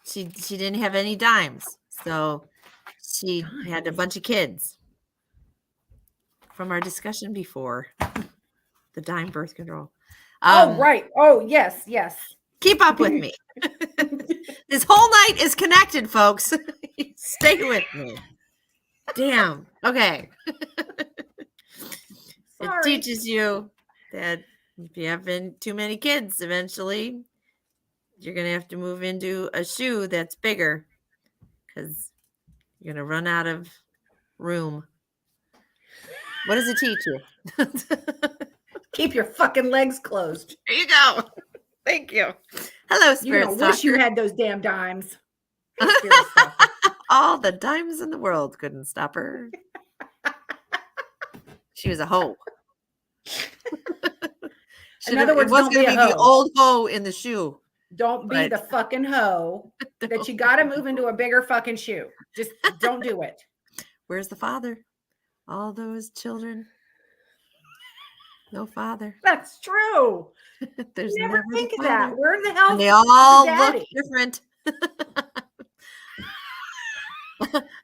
she didn't have any dimes. So she had a bunch of kids. From our discussion before. The dime birth control. Oh, right. Oh, yes, yes. Keep up with me. This whole night is connected, folks. Stay with me. Damn. Okay. It Sorry. teaches you that if you have too many kids, eventually you're going to have to move into a shoe that's bigger because you're going to run out of room. What does it teach you? Keep your fucking legs closed. There you go. Thank you. Hello, You're Spirit going to wish you Stalker. had those damn dimes. Hey, Spirit Stalker. All the dimes in the world couldn't stop her. She was a hoe. In other words, it was don't going be to a be the hoe. old hoe in the shoe. Don't be But- the fucking hoe that you got to move into a bigger fucking shoe. Just don't do it. Where's the father? All those children. No father. That's true. There's Never never think the of that. father. Where in the hell And they is all the look daddy? different.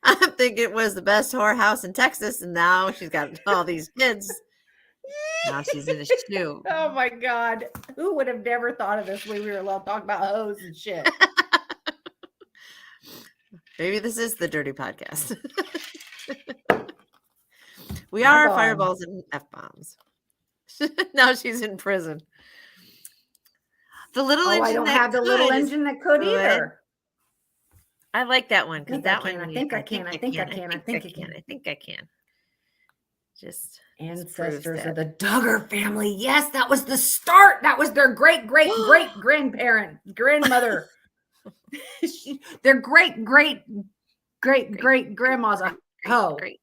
I think it was the best whorehouse in Texas, and now she's got all these kids. Now she's in a shoe. Oh my God. Who would have never thought of this when we were allowed to talk about hoes and shit? Maybe this is the dirty podcast. We My are God. fireballs and F-bombs. Now she's in prison. The little Oh, engine I don't that have the little could is engine that could good. either. I like that one I because think I that can. one. I think I can. I think I can. I think I can. I think I can. Just Ancestors that. of the Duggar family. Yes, that was the start. That was their great grandparent, grandmother. Their great grandma's a hoe. Great.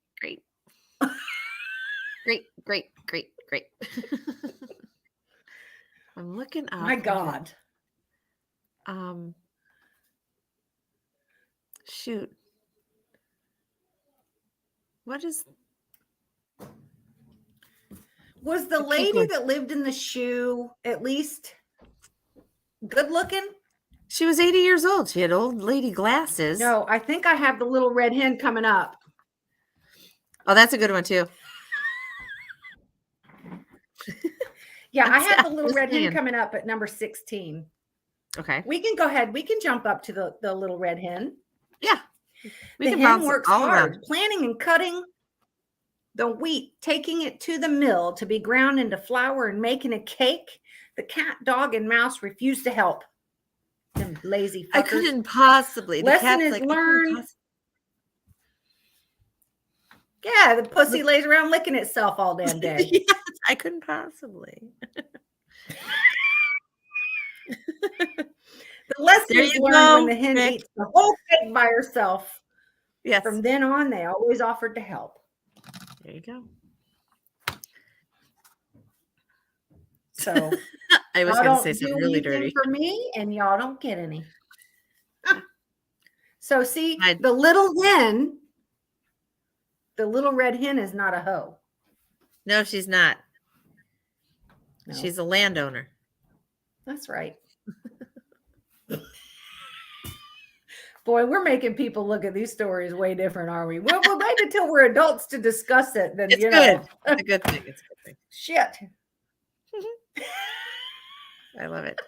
I'm looking up. My God. Shoot. What is? Was the lady that lived in the shoe at least good looking? She was 80 years old. She had old lady glasses. No, I think I have the little red hen coming up. Oh, that's a good one too. Yeah, I have the little red hen coming up at number 16. Okay. We can go ahead. We can jump up to the little red hen. Yeah. The hen works hard, planting and cutting the wheat, taking it to the mill to be ground into flour and making a cake. The cat, dog, and mouse refuse to help. Them lazy fuckers. I couldn't possibly. Lesson is learned. Yeah, the pussy lays around licking itself all damn day. Yes, I couldn't possibly. The lesson is learned when the hen eats the whole cake by herself. Yes. From then on, they always offered to help. There you go. So I was going to say something really dirty for me, and y'all don't get any. So see, the little hen, the little red hen is not a hoe. No, she's not. No. She's a landowner. That's right. Boy, we're making people look at these stories way different, are we? We'll wait until we're adults to discuss it. Then it's you good. know. It's a good thing. It's a good thing. Shit. I love it.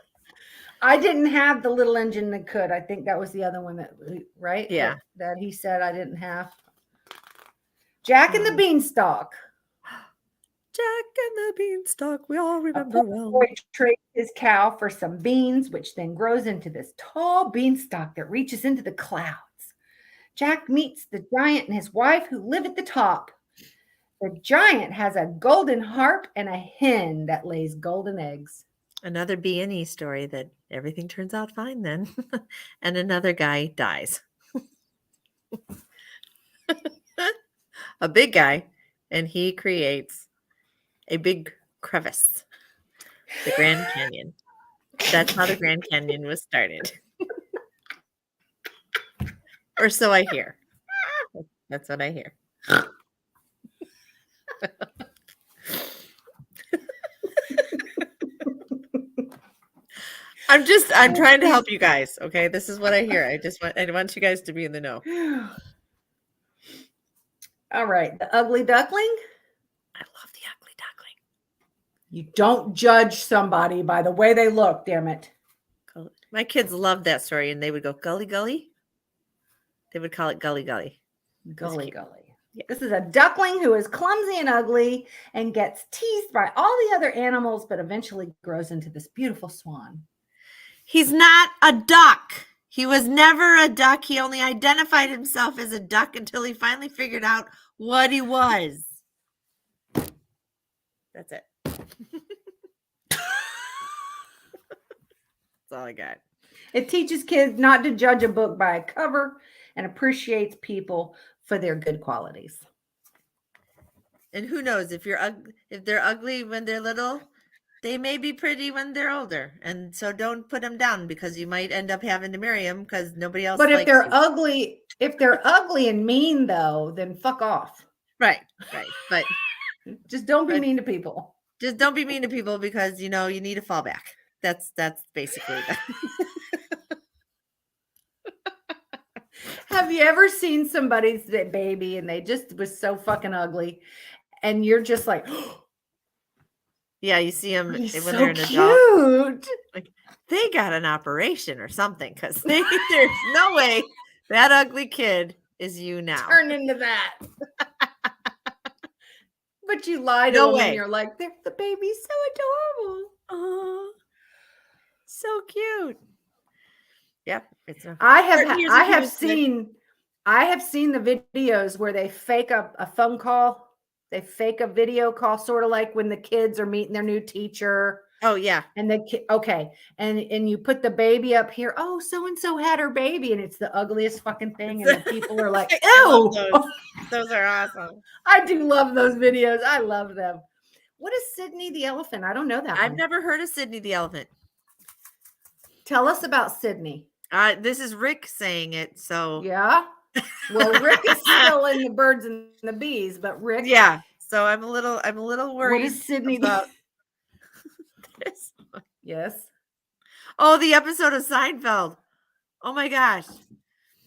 I didn't have the little engine that could. I think that was the other one that, right? Yeah. That he said I didn't have. Jack and the Beanstalk. Jack and the Beanstalk. We all remember well. Boy trades his cow for some beans, which then grows into this tall beanstalk that reaches into the clouds. Jack meets the giant and his wife who live at the top. The giant has a golden harp and a hen that lays golden eggs. Another B&E story that everything turns out fine then. And another guy dies. A big guy, and he creates a big crevice, the Grand Canyon. That's how the Grand Canyon was started. Or so I hear. That's what I hear. I'm trying to help you guys. Okay. This is what I hear. I want you guys to be in the know. All right. The Ugly Duckling. I love the Ugly Duckling. You don't judge somebody by the way they look, damn it. My kids loved that story, and they would go, Gully Gully. They would call it Gully Gully. Gully Gully. Yeah. This is a duckling who is clumsy and ugly and gets teased by all the other animals, but eventually grows into this beautiful swan. He's not a duck. He was never a duck. He only identified himself as a duck until he finally figured out what he was. That's it. That's all I got. It teaches kids not to judge a book by a cover and appreciates people for their good qualities. And who knows, if they're ugly when they're little, they may be pretty when they're older. And so don't put them down, because you might end up having to marry them because nobody else But if likes they're you. ugly and mean though, then fuck off. Right. But just don't be mean to people. Just don't be mean to people, because you need a fallback. That's basically that. Have you ever seen somebody's baby and they just was so fucking ugly, and you're just like, yeah, you see them when so they're an cute. adult. Like, they got an operation or something, because there's no way that ugly kid is you now. Turn into that. But you lie to them and you're like, the baby's so adorable. Oh, so cute. Yep. I have seen the videos where they fake a phone call. They fake a video call, sort of like when the kids are meeting their new teacher. Oh yeah. And and you put the baby up here. Oh, so and so had her baby, and it's the ugliest fucking thing. And the people are like, "Ew!" Those are awesome. I do love those videos. I love them. What is Sydney the elephant? I don't know that. I've never heard of Sydney the elephant. Tell us about Sydney. This is Rick saying it. So yeah. Well, Rick is still in the birds and the bees, but Rick. Yeah. So I'm a little worried. What is Sydney about this? Yes. Oh, the episode of Seinfeld. Oh my gosh.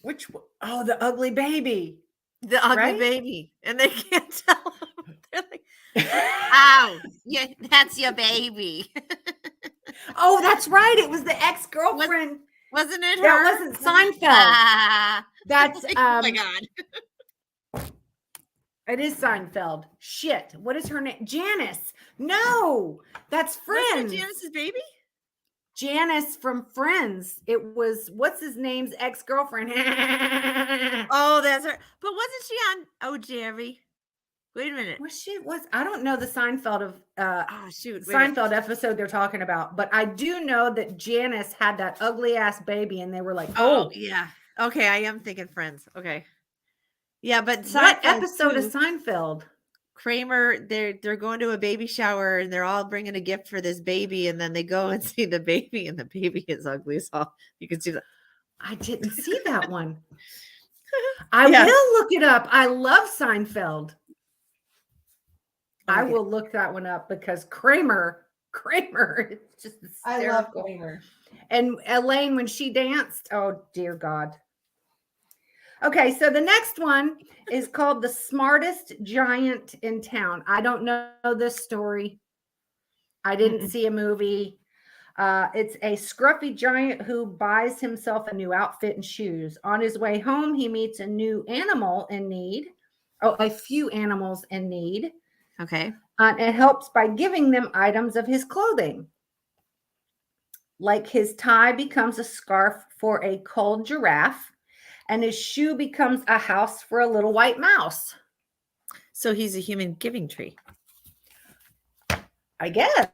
Which one? Oh, the ugly baby. The ugly baby. And they can't tell him. They're like, oh, yeah, that's your baby. Oh, that's right. It was the ex-girlfriend. Wasn't it her? That wasn't Seinfeld. That's oh my God. It is Seinfeld. Shit. What is her name? Janice. No, that's Friends. Wasn't Janice's baby? Janice from Friends. It was, what's his name's ex-girlfriend? Oh, that's her. But wasn't she on Oh Jerry? Wait a minute. I don't know the Seinfeld of Seinfeld episode they're talking about, but I do know that Janice had that ugly ass baby, and they were like, oh yeah. Okay, I am thinking Friends. Okay. Yeah, but what episode of Seinfeld? Kramer, they're going to a baby shower, and they're all bringing a gift for this baby, and then they go and see the baby, and the baby is ugly. So you can see that. I didn't see that one. I will look it up. I love Seinfeld. I will look that one up because Kramer is just hysterical. I love Kramer. And Elaine, when she danced, oh dear God. Okay, so the next one is called The Smartest Giant in Town. I don't know this story. I didn't see a movie. It's a scruffy giant who buys himself a new outfit and shoes. On his way home, he meets a new animal in need. Oh, a few animals in need. Okay. And helps by giving them items of his clothing. Like his tie becomes a scarf for a cold giraffe, and his shoe becomes a house for a little white mouse. So he's a human giving tree. I guess.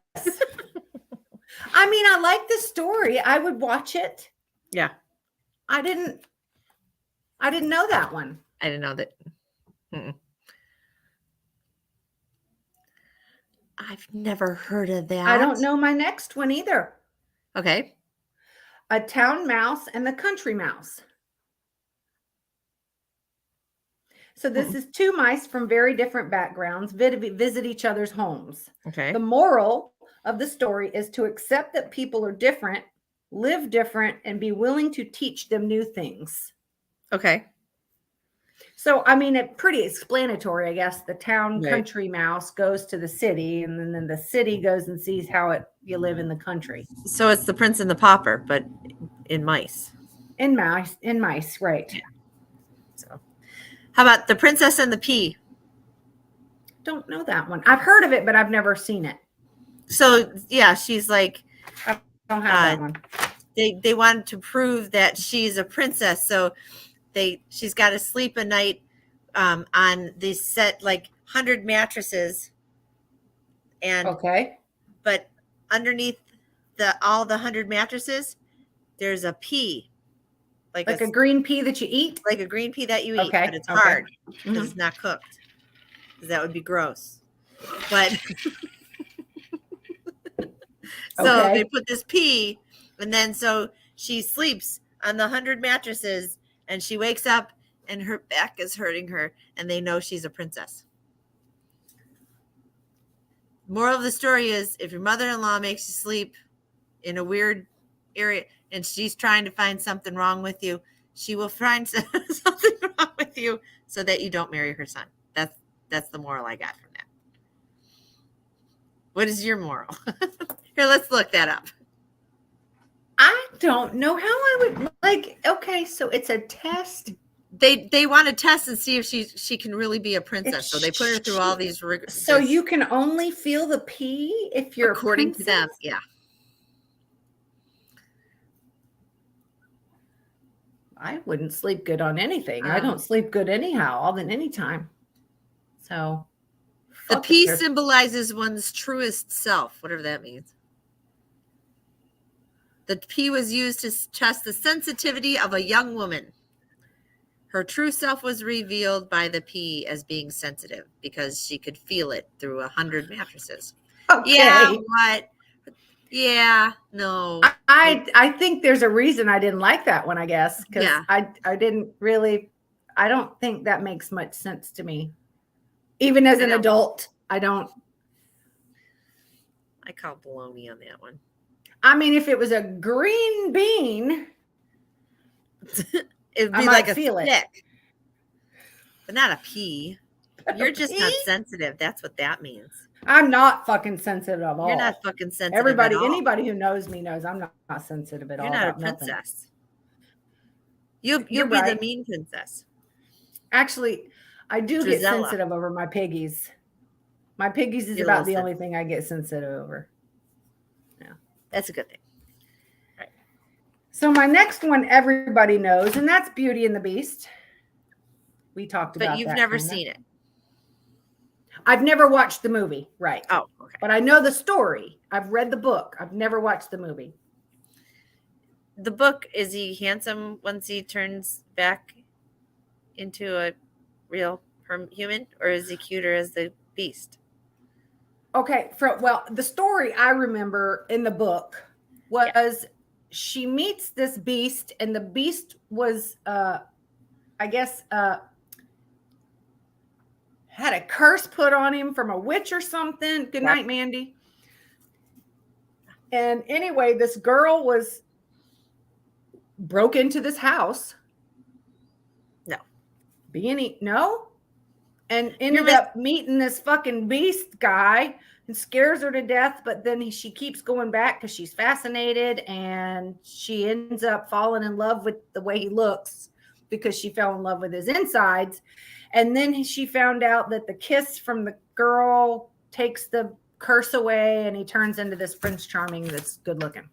I mean, I like the story. I would watch it. Yeah. I didn't know that one. I didn't know that. I've never heard of that. I don't know my next one either. Okay. A Town Mouse and the Country Mouse. So this is two mice from very different backgrounds visit each other's homes. Okay. The moral of the story is to accept that people are different, live different, and be willing to teach them new things. Okay. So, I mean, it's pretty explanatory, I guess. The town Right. country mouse goes to the city, and then the city goes and sees how you live in the country. So it's the Prince and the Pauper, but in mice. In mice, right? Yeah. So, how about the Princess and the Pea? Don't know that one. I've heard of it, but I've never seen it. So yeah, she's like, I don't have that one. They wanted to prove that she's a princess, so she's got to sleep a night on these set like 100 mattresses, and Okay. but underneath all the 100 mattresses, there's a pea, like a green pea that you eat, like a green pea that you eat, okay, but it's hard because mm-hmm. it's not cooked, because that would be gross. But so okay. they put this pea, and then so she sleeps on the 100 mattresses, and she wakes up and her back is hurting her, and they know she's a princess. Moral of the story is, if your mother-in-law makes you sleep in a weird area and she's trying to find something wrong with you, she will find something wrong with you so that you don't marry her son. That's the moral I got from that. What is your moral? Here, let's look that up. I don't know how I would like. Okay, so it's a test. They want to test and see if she can really be a princess. So they put her through all these rigors. So you can only feel the pea if you're according to them. Yeah. I wouldn't sleep good on anything. I don't sleep good anyhow, anytime. So the pea symbolizes one's truest self, whatever that means. The pea was used to test the sensitivity of a young woman. Her true self was revealed by the pea as being sensitive because she could feel it through 100 mattresses. Okay. Yeah, what? Yeah, no. I think there's a reason I didn't like that one, I guess, because I didn't really, I don't think that makes much sense to me. Even as an adult, I don't. I call baloney on that one. I mean, if it was a green bean, it'd be like a stick, but not a pea. You're just not sensitive. That's what that means. I'm not fucking sensitive at all. You're not fucking sensitive. Everybody, anybody who knows me knows I'm not sensitive at all. You're not a princess. You'll be the mean princess. Actually, I do get sensitive over my piggies. My piggies is about the only thing I get sensitive over. Yeah, that's a good thing. Right. So my next one, everybody knows, and that's Beauty and the Beast. We talked about that. But you've never seen it. I've never watched the movie, right? Oh, okay. But I know the story. I've read the book. I've never watched the movie. The book, is he handsome once he turns back into a real human, or is he cuter as the Beast? Okay, well, the story I remember in the book was she meets this beast, and the beast was, I guess, had a curse put on him from a witch or something. Good night, Mandy. And anyway, this girl broke into this house. No? And ended up meeting this fucking beast guy and scares her to death. But then she keeps going back because she's fascinated, and she ends up falling in love with the way he looks because she fell in love with his insides. And then she found out that the kiss from the girl takes the curse away, and he turns into this Prince Charming that's good looking.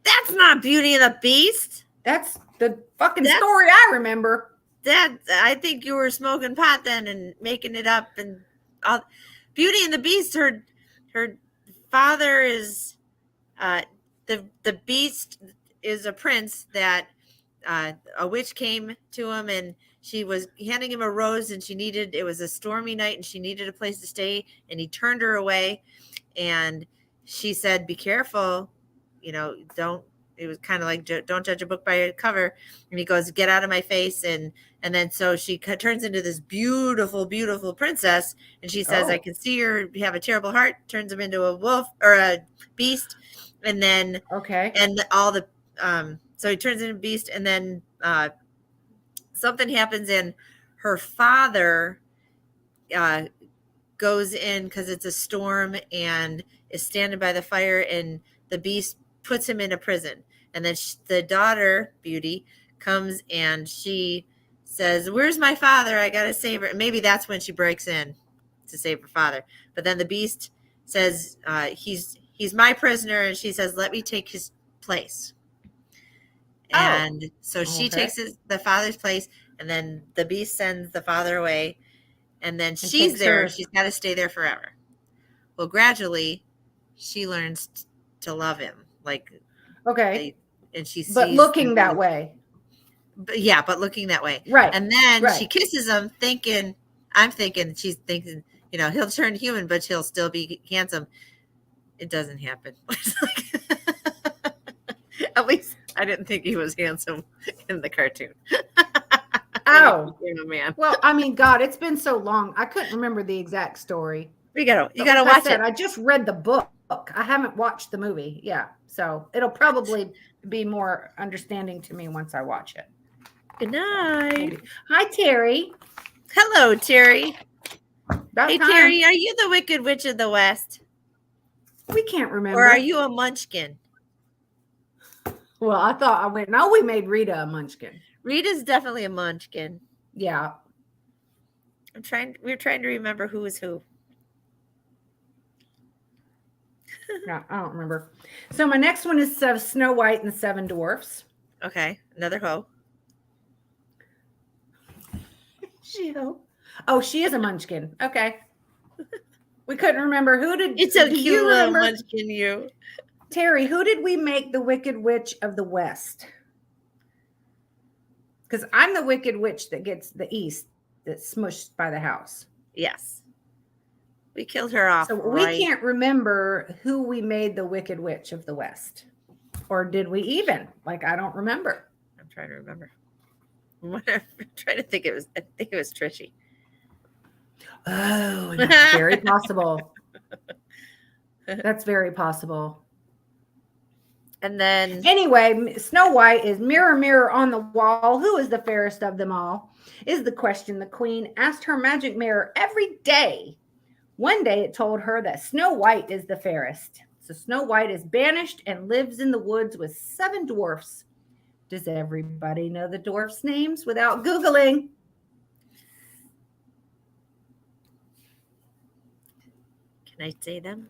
That's not Beauty and the Beast. That's the fucking story I remember. I think you were smoking pot then and making it up. And Beauty and the Beast, her father is the Beast is a prince that a witch came to him, and she was handing him a rose, and it was a stormy night, and she needed a place to stay, and he turned her away, and she said, "Be careful, don't." It was kind of like, don't judge a book by a cover. And he goes, "Get out of my face." And then so she turns into this beautiful, beautiful princess. And she says, "I can see her have a terrible heart," turns him into a wolf or a beast. And then, and all the, so he turns into a beast. And then something happens, and her father goes in because it's a storm and is standing by the fire, and the beast puts him in a prison. And then the daughter, Beauty, comes and she says, "Where's my father? I gotta save her." And maybe that's when she breaks in to save her father. But then the beast says, he's my prisoner, and she says, "Let me take his place." And so she takes the father's place, and then the beast sends the father away, and then she's there. She's got to stay there forever. Well, gradually, she learns to love him, and she sees, but looking that way. But looking that way, right? And then she kisses him, she's thinking, he'll turn human, but he'll still be handsome. It doesn't happen. At least I didn't think he was handsome in the cartoon. Oh, a man. Well, I mean, God, it's been so long. I couldn't remember the exact story. You gotta watch it. I just read the book. I haven't watched the movie. Yeah. So it'll probably be more understanding to me once I watch it. Good night. Maybe. Hi, Terry. Hello, Terry. Hey, time. Terry, are you the Wicked Witch of the West? We can't remember. Or are you a munchkin? Well, I thought we made Rita a munchkin. Rita's definitely a munchkin. Yeah. We're trying to remember who is who. Yeah, I don't remember. So my next one is Snow White and the Seven Dwarfs. Okay, another hoe. She is a munchkin. Okay. We couldn't remember It's a cute little munchkin, you. Terry, who did we make the Wicked Witch of the West? Because I'm the Wicked Witch that gets the East that's smushed by the house. Yes. We killed her off. So we can't remember who we made the Wicked Witch of the West. Or did we even? I don't remember. I'm trying to remember. I'm trying to think. I think it was Trishy. Oh, that's very possible. That's very possible. And then anyway, Snow White is mirror, mirror on the wall. Who is the fairest of them all? Is the question the queen asked her magic mirror every day. One day it told her that Snow White is the fairest. So Snow White is banished and lives in the woods with 7 dwarfs. Does everybody know the dwarfs' names without Googling? Can I say them?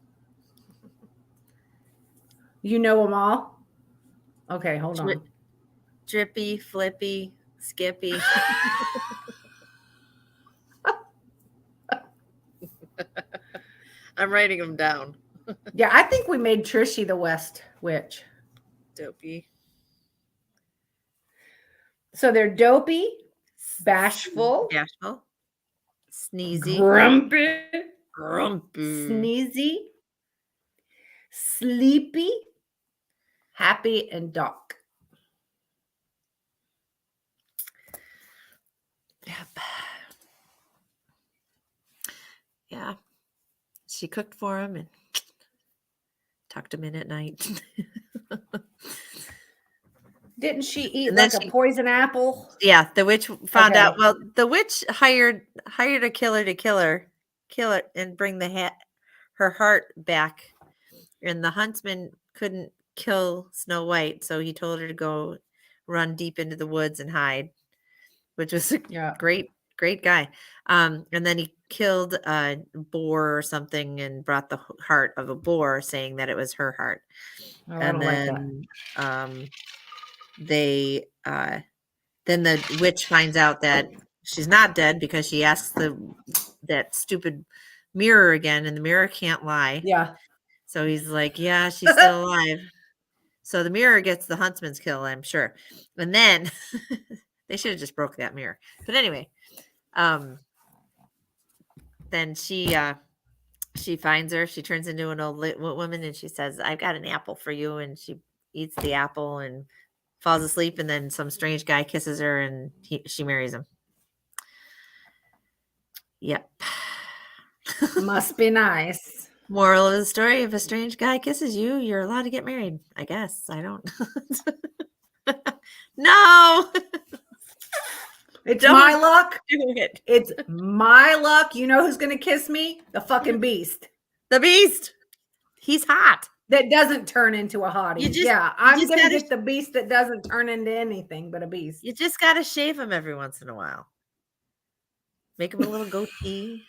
You know them all? Okay, hold on. Drippy, Flippy, Skippy. I'm writing them down. Yeah, I think we made Trishy the West Witch. Dopey. So they're dopey, bashful, sneezy, grumpy, sneezy, sleepy, happy, and dark. Yep. Yeah. She cooked for him and tucked him in at night. Didn't she eat a poison apple? Yeah, the witch found out. Well, the witch hired a killer to kill her and bring her heart back. And the huntsman couldn't kill Snow White, so he told her to go run deep into the woods and hide, which was a great guy. And then he killed a boar or something and brought the heart of a boar, saying that it was her heart. Oh, and then then the witch finds out that she's not dead because she asks that stupid mirror again, and the mirror can't lie. Yeah. So he's like, yeah, she's still alive. So the mirror gets the huntsman's kill, I'm sure. And then they should have just broke that mirror. But anyway, then she finds her. She turns into an old woman, and she says, "I've got an apple for you." And she eats the apple and falls asleep. And then some strange guy kisses her, and she marries him. Yep. Must be nice. Moral of the story: if a strange guy kisses you, you're allowed to get married. I guess. I don't. No. It's Don't my luck. do it. It's my luck. You know who's going to kiss me? The fucking beast. The beast. He's hot. That doesn't turn into a hottie. You I'm just going to gotta get the beast that doesn't turn into anything but a beast. You just got to shave him every once in a while. Make him a little goatee.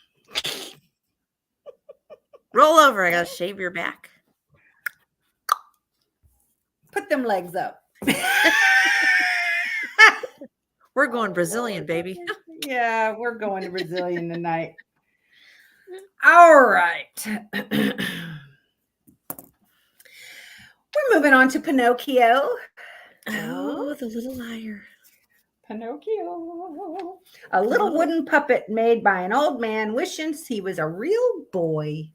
Roll over. I got to shave your back. Put them legs up. We're going Brazilian, baby. Yeah, we're going to Brazilian tonight. All right. We're moving on to Pinocchio. Oh, the little liar. Pinocchio. A little wooden puppet made by an old man wishing he was a real boy.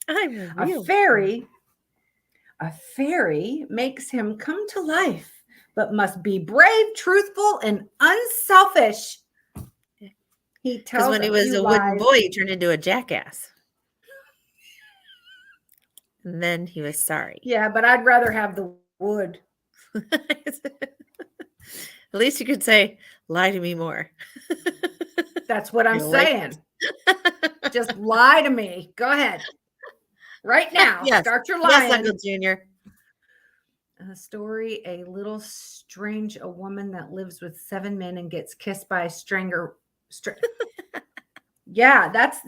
I'm a real A fairy makes him come to life, but must be brave, truthful, and unselfish. He Because tells when he was a wooden boy, he turned into a jackass. And then he was sorry. Yeah, but I'd rather have the wood. At least you could say, lie to me more. That's what I'm I like saying. Just lie to me. Go ahead. Right now. Yes. Start your lying. Yes, Uncle Junior. A story, a little strange, a woman that lives with 7 men and gets kissed by a stranger. That's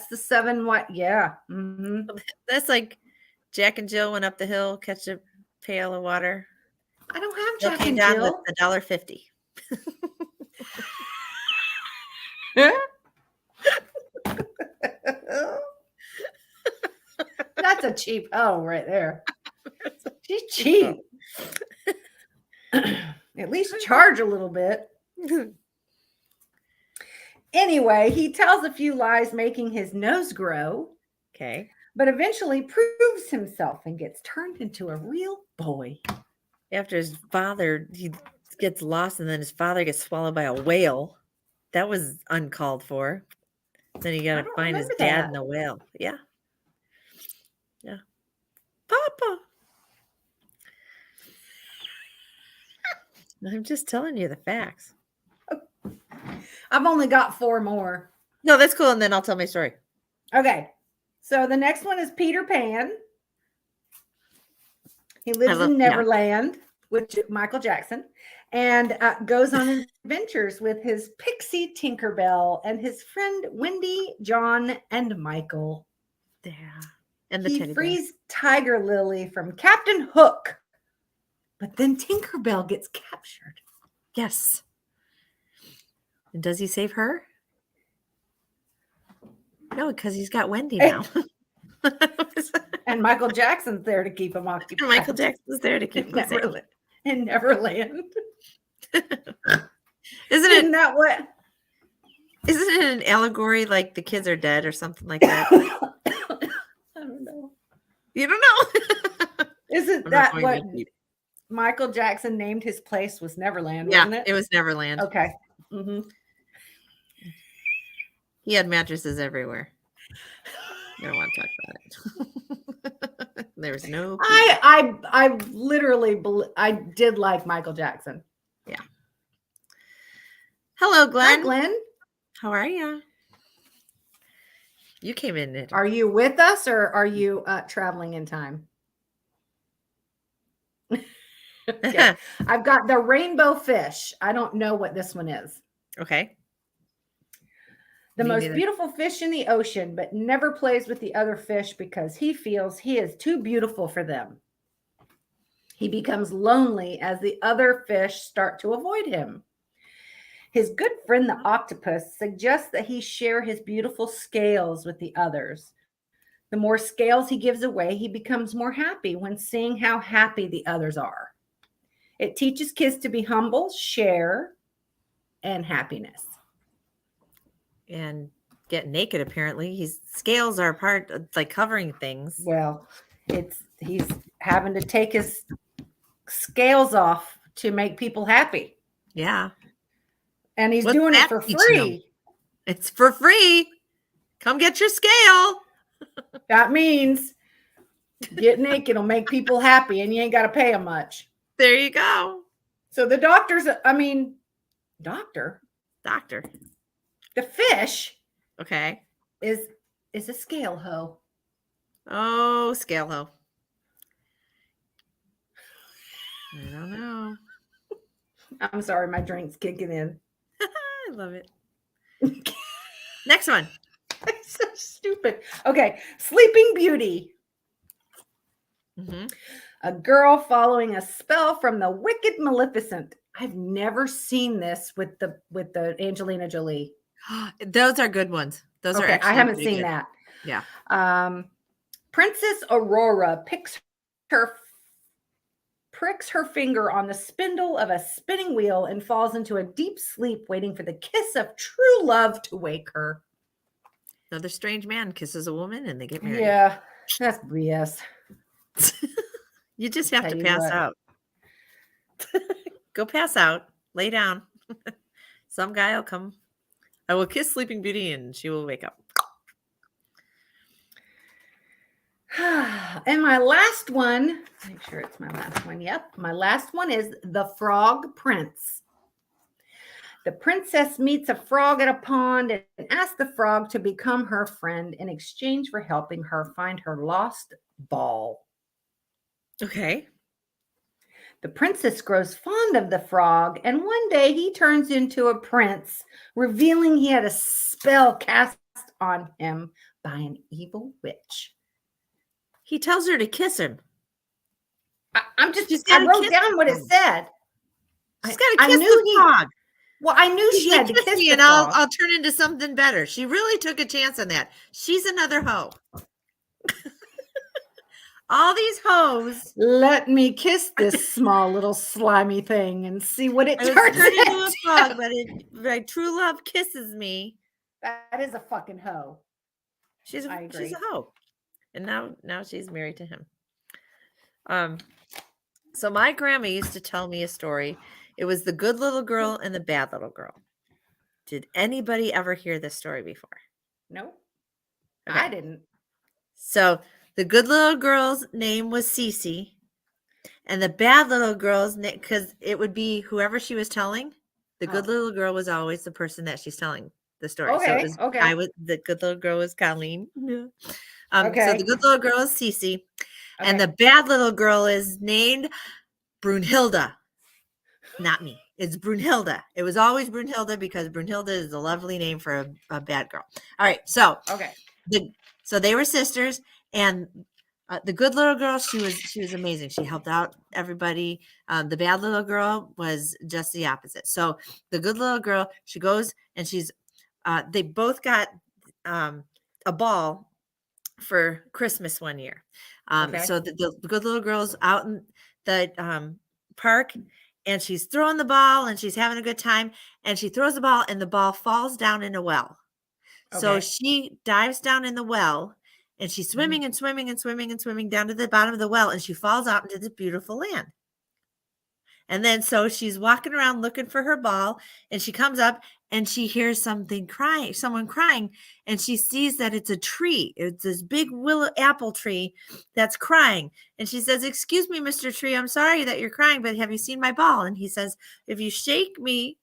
the 7 what? Yeah. Mm-hmm. That's like Jack and Jill went up the hill, catch a pail of water. I don't have Jill Jack came and down Jill. with $1.50. That's a cheap hoe right there. She's cheap. At least charge a little bit. Anyway, he tells a few lies, making his nose grow. Okay. But eventually proves himself and gets turned into a real boy. After his father, he gets lost, and then his father gets swallowed by a whale. That was uncalled for. Then he got to find his dad and the whale. Yeah. Yeah. Papa. I'm just telling you the facts. I've only got 4 more. No, that's cool. And then I'll tell my story. Okay. So the next one is Peter Pan. He lives in Neverland with Michael Jackson and goes on adventures with his pixie Tinkerbell and his friend Wendy, John, and Michael. Yeah. And he frees Tiger Lily from Captain Hook. But then Tinkerbell gets captured. Yes. And does he save her? No, because he's got Wendy now. And Michael Jackson's there to keep him occupied. Michael Jackson's there to keep him safe. In Neverland. Isn't that what? Isn't it an allegory like the kids are dead or something like that? I don't know. You don't know? Isn't that what Michael Jackson named his place was Neverland, wasn't it? It was Neverland. Okay. Mm-hmm. He had mattresses everywhere. I don't want to talk about it. There was no. I literally I did like Michael Jackson. Yeah. Hello, Glenn. Hi, Glenn. How are you? You came in. Are you with us or are you traveling in time? Okay. I've got the rainbow fish. I don't know what this one is. Okay. The most beautiful fish in the ocean, but never plays with the other fish because he feels he is too beautiful for them. He becomes lonely as the other fish start to avoid him. His good friend, the octopus, suggests that he share his beautiful scales with the others. The more scales he gives away, he becomes more happy when seeing how happy the others are. It teaches kids to be humble, share, and happiness. And get naked, apparently. His scales are part of like covering things. Well, he's having to take his scales off to make people happy. Yeah. And he's doing it for free. It's for free. Come get your scale. That means get naked will make people happy and you ain't got to pay them much. There you go. So the doctors, Doctor. Doctor. The fish Okay. is a scale hoe. Oh, scale hoe. I don't know. I'm sorry, my drink's kicking in. I love it. Next one. So stupid. Okay, Sleeping Beauty. Mm-hmm. A girl following a spell from the wicked Maleficent. I've never seen this with the Angelina Jolie. Those are good ones. Those are Okay, I actually haven't pretty seen good. that. Yeah. Princess Aurora pricks her finger on the spindle of a spinning wheel and falls into a deep sleep, waiting for the kiss of true love to wake her. Another strange man kisses a woman and they get married. Yeah, that's BS. You just have Tell to you pass what. out. Go pass out. Lay down. Some guy will come. I will kiss Sleeping Beauty and she will wake up. And my last one, make sure it's my last one. Yep. My last one is The Frog Prince. The princess meets a frog at a pond and asks the frog to become her friend in exchange for helping her find her lost ball. Okay. The princess grows fond of the frog, and one day he turns into a prince, revealing he had a spell cast on him by an evil witch. He tells her to kiss him. I to wrote kiss down what it him. said. She's got to I kiss knew the frog. Well, I knew she had to Kiss kiss me the and frog. I'll turn into something better. She really took a chance on that. She's another hoe. All these hoes. Let me kiss this small little slimy thing and see what it turns into into. a frog, but my true love kisses me. That is a fucking hoe. She's I agree. a hoe. And now she's married to him. So my grandma used to tell me a story. It was the good little girl and the bad little girl. Did anybody ever hear this story before? No, Okay. I didn't. So the good little girl's name was Cece, and the bad little girl's name, because it would be whoever she was telling. The good little girl was always the person that she's telling the story. So it was the good little girl was Colleen. So the good little girl is Cece, and the bad little girl is named Brunhilde. Not me. It's Brunhilde. It was always Brunhilde because Brunhilde is a lovely name for a bad girl. All right. So so they were sisters, and the good little girl, she was amazing. She helped out everybody. The bad little girl was just the opposite. So the good little girl, she goes and they both got a ball for Christmas one year. So the good little girl's out in the park, and she's throwing the ball and she's having a good time, and she throws the ball and the ball falls down in a well. So she dives down in the well and she's swimming and swimming and swimming and swimming down to the bottom of the well, and she falls out into this beautiful land. And then so she's walking around looking for her ball, and she comes up and she hears someone crying, and she sees that it's a tree. It's this big willow apple tree that's crying. And she says, "Excuse me, Mr. Tree, I'm sorry that you're crying, but have you seen my ball?" And he says, "If you shake me,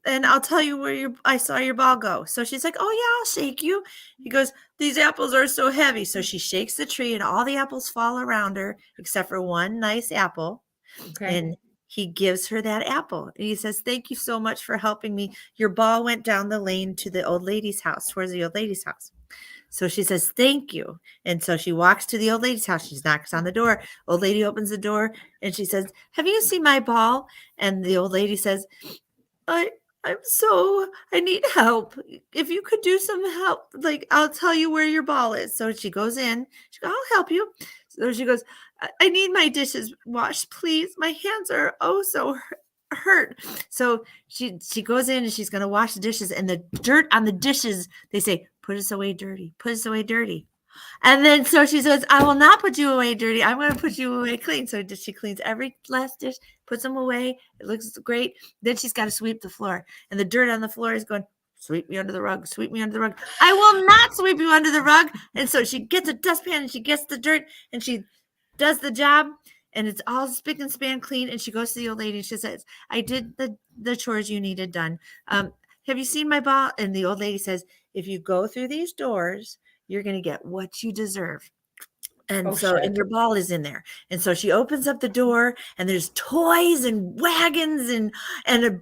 and I'll tell you where I saw your ball go." So she's like, "Oh yeah, I'll shake you." He goes, "These apples are so heavy." So she shakes the tree and all the apples fall around her except for one nice apple. And he gives her that apple. And he says, "Thank you so much for helping me. Your ball went down the lane to the old lady's house, towards the old lady's house." So she says, "Thank you." And so she walks to the old lady's house. She knocks on the door. Old lady opens the door and she says, "Have you seen my ball?" And the old lady says, I need help. If you could do some help, like I'll tell you where your ball is." So she goes in. She goes, "I'll help you." So she goes, I need my dishes washed, please. My hands are so hurt." So she goes in and she's going to wash the dishes, and the dirt on the dishes, they say, "Put us away dirty. Put us away dirty." And then so she says, "I will not put you away dirty. I'm going to put you away clean." So she cleans every last dish, puts them away. It looks great. Then she's got to sweep the floor. And the dirt on the floor is going, "Sweep me under the rug. Sweep me under the rug." "I will not sweep you under the rug." And so she gets a dustpan and she gets the dirt and she does the job. and it's all spick and span clean. And she goes to the old lady and she says, I did the chores you needed done. Have you seen my ball? And the old lady says, if you go through these doors, you're going to get what you deserve. And Oh, so, shit. and your ball is in there. And so she opens up the door and there's toys and wagons and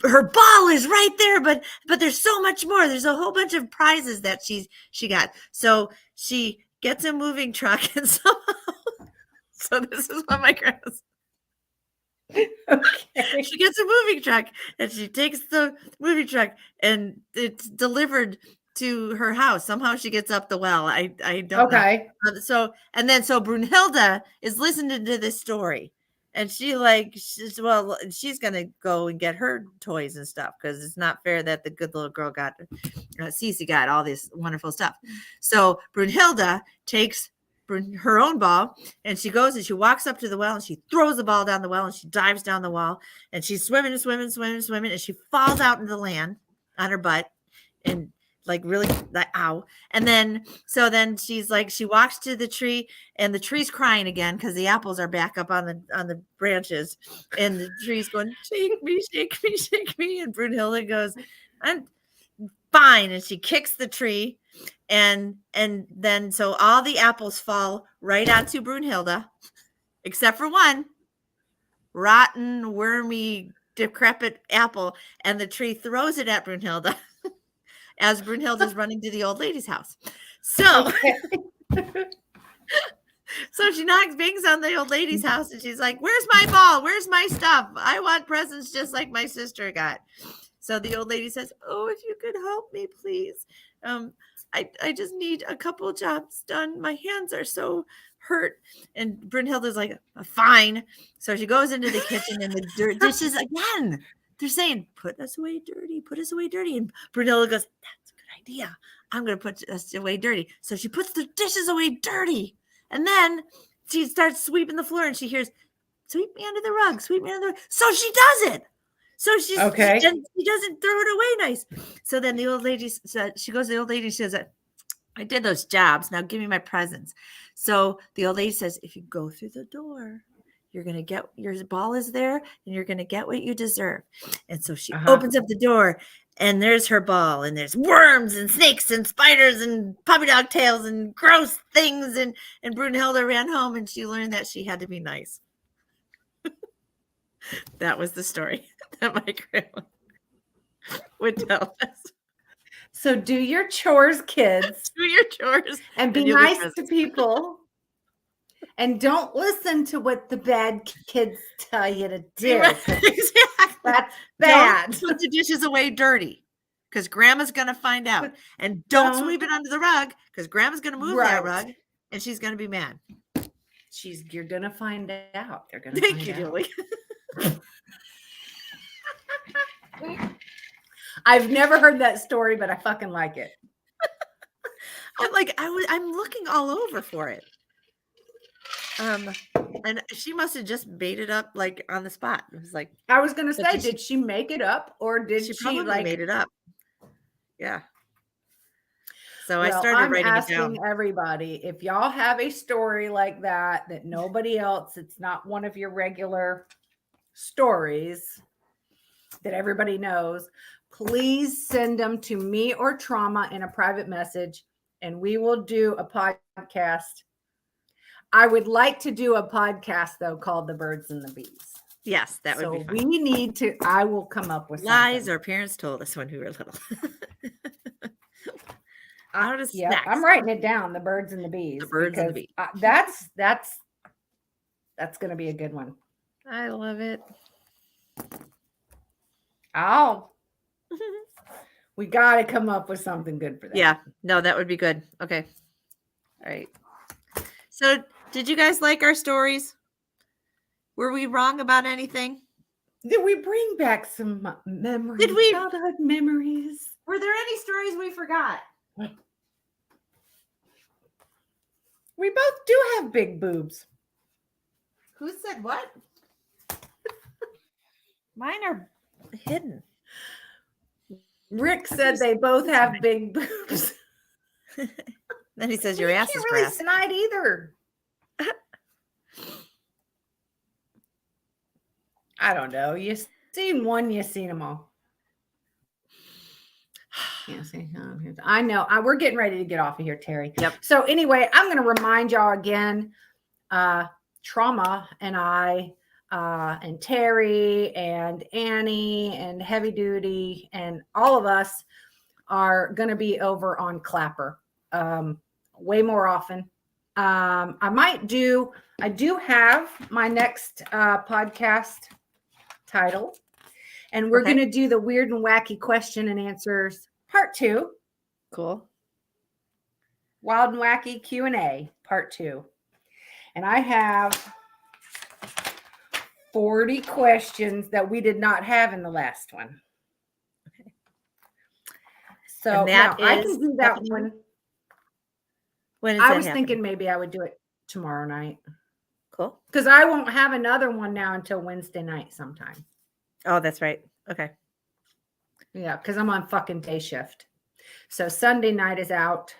her ball is right there. But there's so much more. There's a whole bunch of prizes that she got. So she gets a moving truck and so this is what my grandma's. Okay. She gets a moving truck and she takes the moving truck and it's delivered to her house. Somehow she gets up the well. I don't know. Okay. So Brunhilde is listening to this story and she's gonna go and get her toys and stuff because it's not fair that the good little girl got Cece got all this wonderful stuff. So Brunhilde takes her own ball and she goes and she walks up to the well and she throws the ball down the well and she dives down the well and she's swimming and she falls out into the land on her butt and like really like ow. And then she's like she walks to the tree and the tree's crying again because the apples are back up on the branches and the tree's going shake me, shake me, shake me. And Brunhilde goes, I'm fine. And she kicks the tree and then so all the apples fall right onto Brunhilde except for one rotten, wormy, decrepit apple, and the tree throws it at Brunhilde as Brunhilde is running to the old lady's house. So so she bangs on the old lady's house and she's like, where's my ball? Where's my stuff? I want presents just like my sister got. So the old lady says, oh, if you could help me, please. I just need a couple jobs done. My hands are so hurt. And Brunhilde's like, fine. So she goes into the kitchen and the dishes again. They're saying, put us away dirty, put us away dirty. And Brunhilde goes, that's a good idea. I'm going to put us away dirty. So she puts the dishes away dirty. And then she starts sweeping the floor and she hears, sweep me under the rug, sweep me under the rug. So she does it. So she doesn't throw it away nice. So then the old lady said, she goes to the old lady, she says, I did those jobs. Now give me my presents. So the old lady says, if you go through the door, you're going to get your ball is there and you're going to get what you deserve. And so she opens up the door and there's her ball and there's worms and snakes and spiders and puppy dog tails and gross things. And Brunhilde ran home and she learned that she had to be nice. That was the story that my grandma would tell us. So do your chores, kids. Do your chores. And be nice to people. And don't listen to what the bad kids tell you to do. Exactly. That's bad. Don't put the dishes away dirty because grandma's going to find out. And don't sweep it under the rug because grandma's going to move that rug and she's going to be mad. You're going to find out. They're going to Thank you, Julie. I've never heard that story, but I fucking like it. I'm looking all over for it. And she must have just made it up like on the spot. It was like I was gonna say, did she make it up or did she probably made it up? Yeah. So I started I'm writing it down. asking everybody if y'all have a story like that nobody else, it's not one of your regular stories that everybody knows, please send them to me or Trauma in a private message and we will do a podcast. I would like to do a podcast though called The Birds and the Bees. Yes, that would be fun. We need to, I will come up with lies something. Our parents told us when we were little. I'm writing it down. The Birds and the Bees. The Birds and the Bees. That's going to be a good one. I love it. We got to come up with something good for that. Yeah, no, that would be good. Okay. All right. So did you guys like our stories? Were we wrong about anything? Did we bring back some memories? Did we? Childhood memories. Were there any stories we forgot? We both do have big boobs. Who said what? Mine are hidden. Rick said they both have big boobs. Then he says your ass is can't really grass. tonight either. I don't know. You seen one, you seen them all. Can't see. I know. We're getting ready to get off of here, Terry. Yep. So anyway, I'm going to remind y'all again. Trauma and I and Terry and Annie and Heavy Duty and all of us are going to be over on Clapper way more often. I do have my next podcast title, and we're Okay. going to do the weird and wacky question and answers part 2. Cool. Wild and wacky Q&A part 2. And I have 40 questions that we did not have in the last one. Okay. So And that now I is can do that happening? one. When is I that was happening? thinking maybe I would do it tomorrow night. Cool. Because I won't have another one now until Wednesday night sometime. Oh, that's right. Okay. Yeah, because I'm on fucking day shift. So Sunday night is out.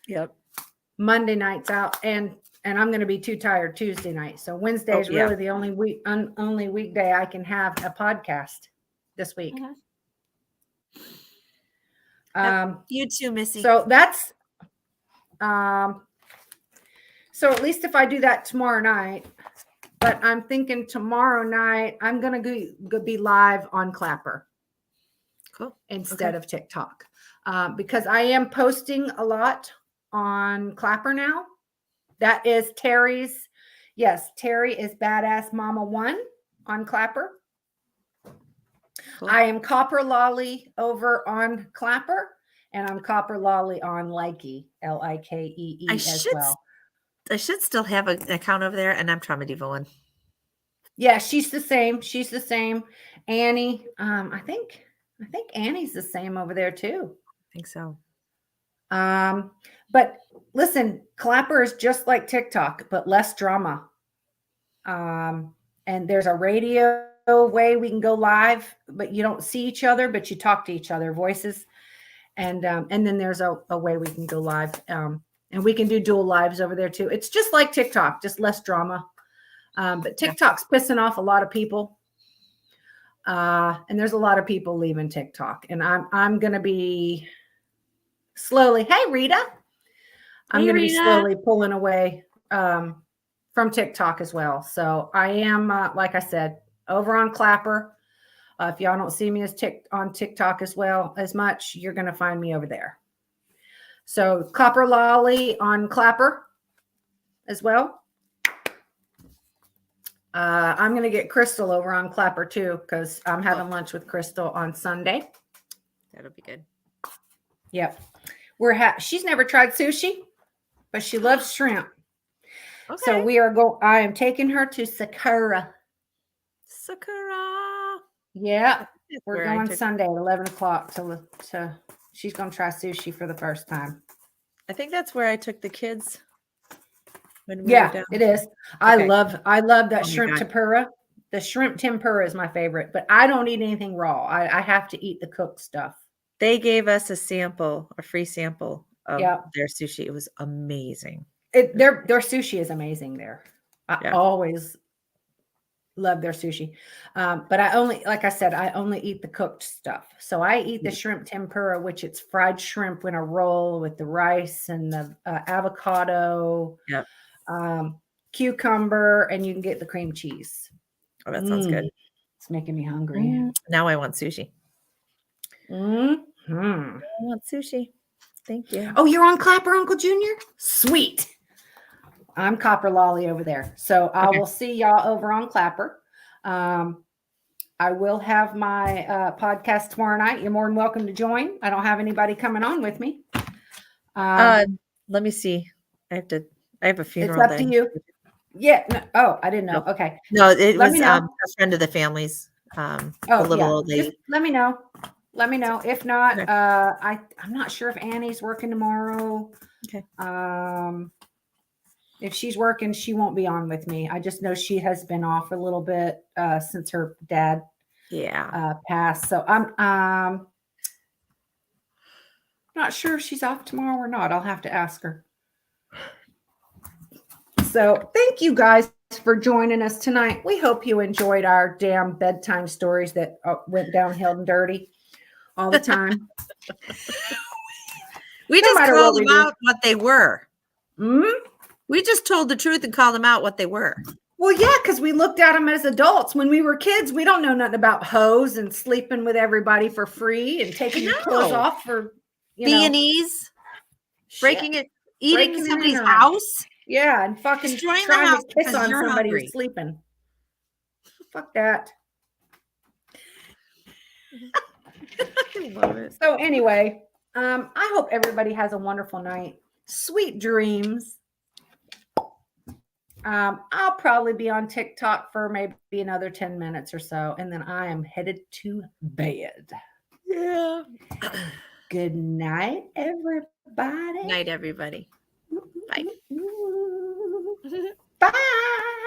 Yep. Monday night's out. And I'm going to be too tired Tuesday night. So Wednesday is yeah. really the only weekday I can have a podcast this week. You too, Missy. So that's so at least if I do that tomorrow night, but I'm thinking tomorrow night I'm gonna go be live on Clapper. Cool. Instead of TikTok, because I am posting a lot on Clapper now. That is Terry's. Yes, Terry is Badass Mama 1 on Clapper. Cool. I am Copper Lolly over on Clapper, and I'm Copper Lolly on Likey, Likee as well. I should still have an account over there, and I'm Trauma Diva 1. Yeah, she's the same. She's the same. Annie, I think Annie's the same over there too. I think so. But listen, Clapper is just like TikTok, but less drama. And there's a radio way we can go live, but you don't see each other, but you talk to each other, voices. And then there's a way we can go live. And we can do dual lives over there too. It's just like TikTok, just less drama. But TikTok's pissing off a lot of people. And there's a lot of people leaving TikTok. And I'm going to be slowly, hey, Rita. I'm going to be slowly pulling away from TikTok as well. So I am, like I said, over on Clapper. If y'all don't see me on TikTok as much, you're going to find me over there. So Copper Lolly on Clapper as well. I'm going to get Crystal over on Clapper too, because I'm having lunch with Crystal on Sunday. That'll be good. Yep. She's never tried sushi, but she loves shrimp. Okay. So I am taking her to Sakura. Yeah. We're going Sunday at 11 o'clock to she's going to try sushi for the first time. I think that's where I took the kids. When we were down. It is. Okay. I love that shrimp tempura. The shrimp tempura is my favorite, but I don't eat anything raw. I have to eat the cooked stuff. They gave us a free sample of their sushi. It was amazing. Their sushi is amazing there. I always love their sushi. But I only eat the cooked stuff. So I eat the shrimp tempura, which it's fried shrimp in a roll with the rice and the avocado, cucumber, and you can get the cream cheese. Oh, that sounds good. It's making me hungry. Now I want sushi. Mm-hmm. I want sushi. Thank you. Oh, you're on Clapper, Uncle Junior? Sweet. I'm Copper Lolly over there. So I will see y'all over on Clapper. I will have my podcast tomorrow night. You're more than welcome to join. I don't have anybody coming on with me. Let me see. I have a funeral. It's up to you. Yeah. No, oh, I didn't know. No. Okay. No, it was a friend of the family's. Old lady. Just let me know. Let me know. If not, I'm not sure if Annie's working tomorrow. Okay. If she's working, she won't be on with me. I just know she has been off a little bit since her dad passed. So I'm not sure if she's off tomorrow or not. I'll have to ask her. So thank you guys guys for joining us tonight. We hope you enjoyed our damn bedtime stories that went downhill and dirty all the time. We No just matter called what we them do. out what they were. Mm? We just told the truth and called them out what they were. Well, yeah, because we looked at them as adults. When we were kids, we don't know nothing about hoes and sleeping with everybody for free and taking your clothes No. off for, B&Es, breaking it, eating Breaking and somebody's entering. house. Yeah, and fucking Destroying the trying house to kiss because on you're somebody hungry. who's sleeping. Fuck that. I love it. So anyway, I hope everybody has a wonderful night. Sweet dreams. I'll probably be on TikTok for maybe another 10 minutes or so, and then I am headed to bed. Yeah. Good night, everybody. Night, everybody. Bye. Bye.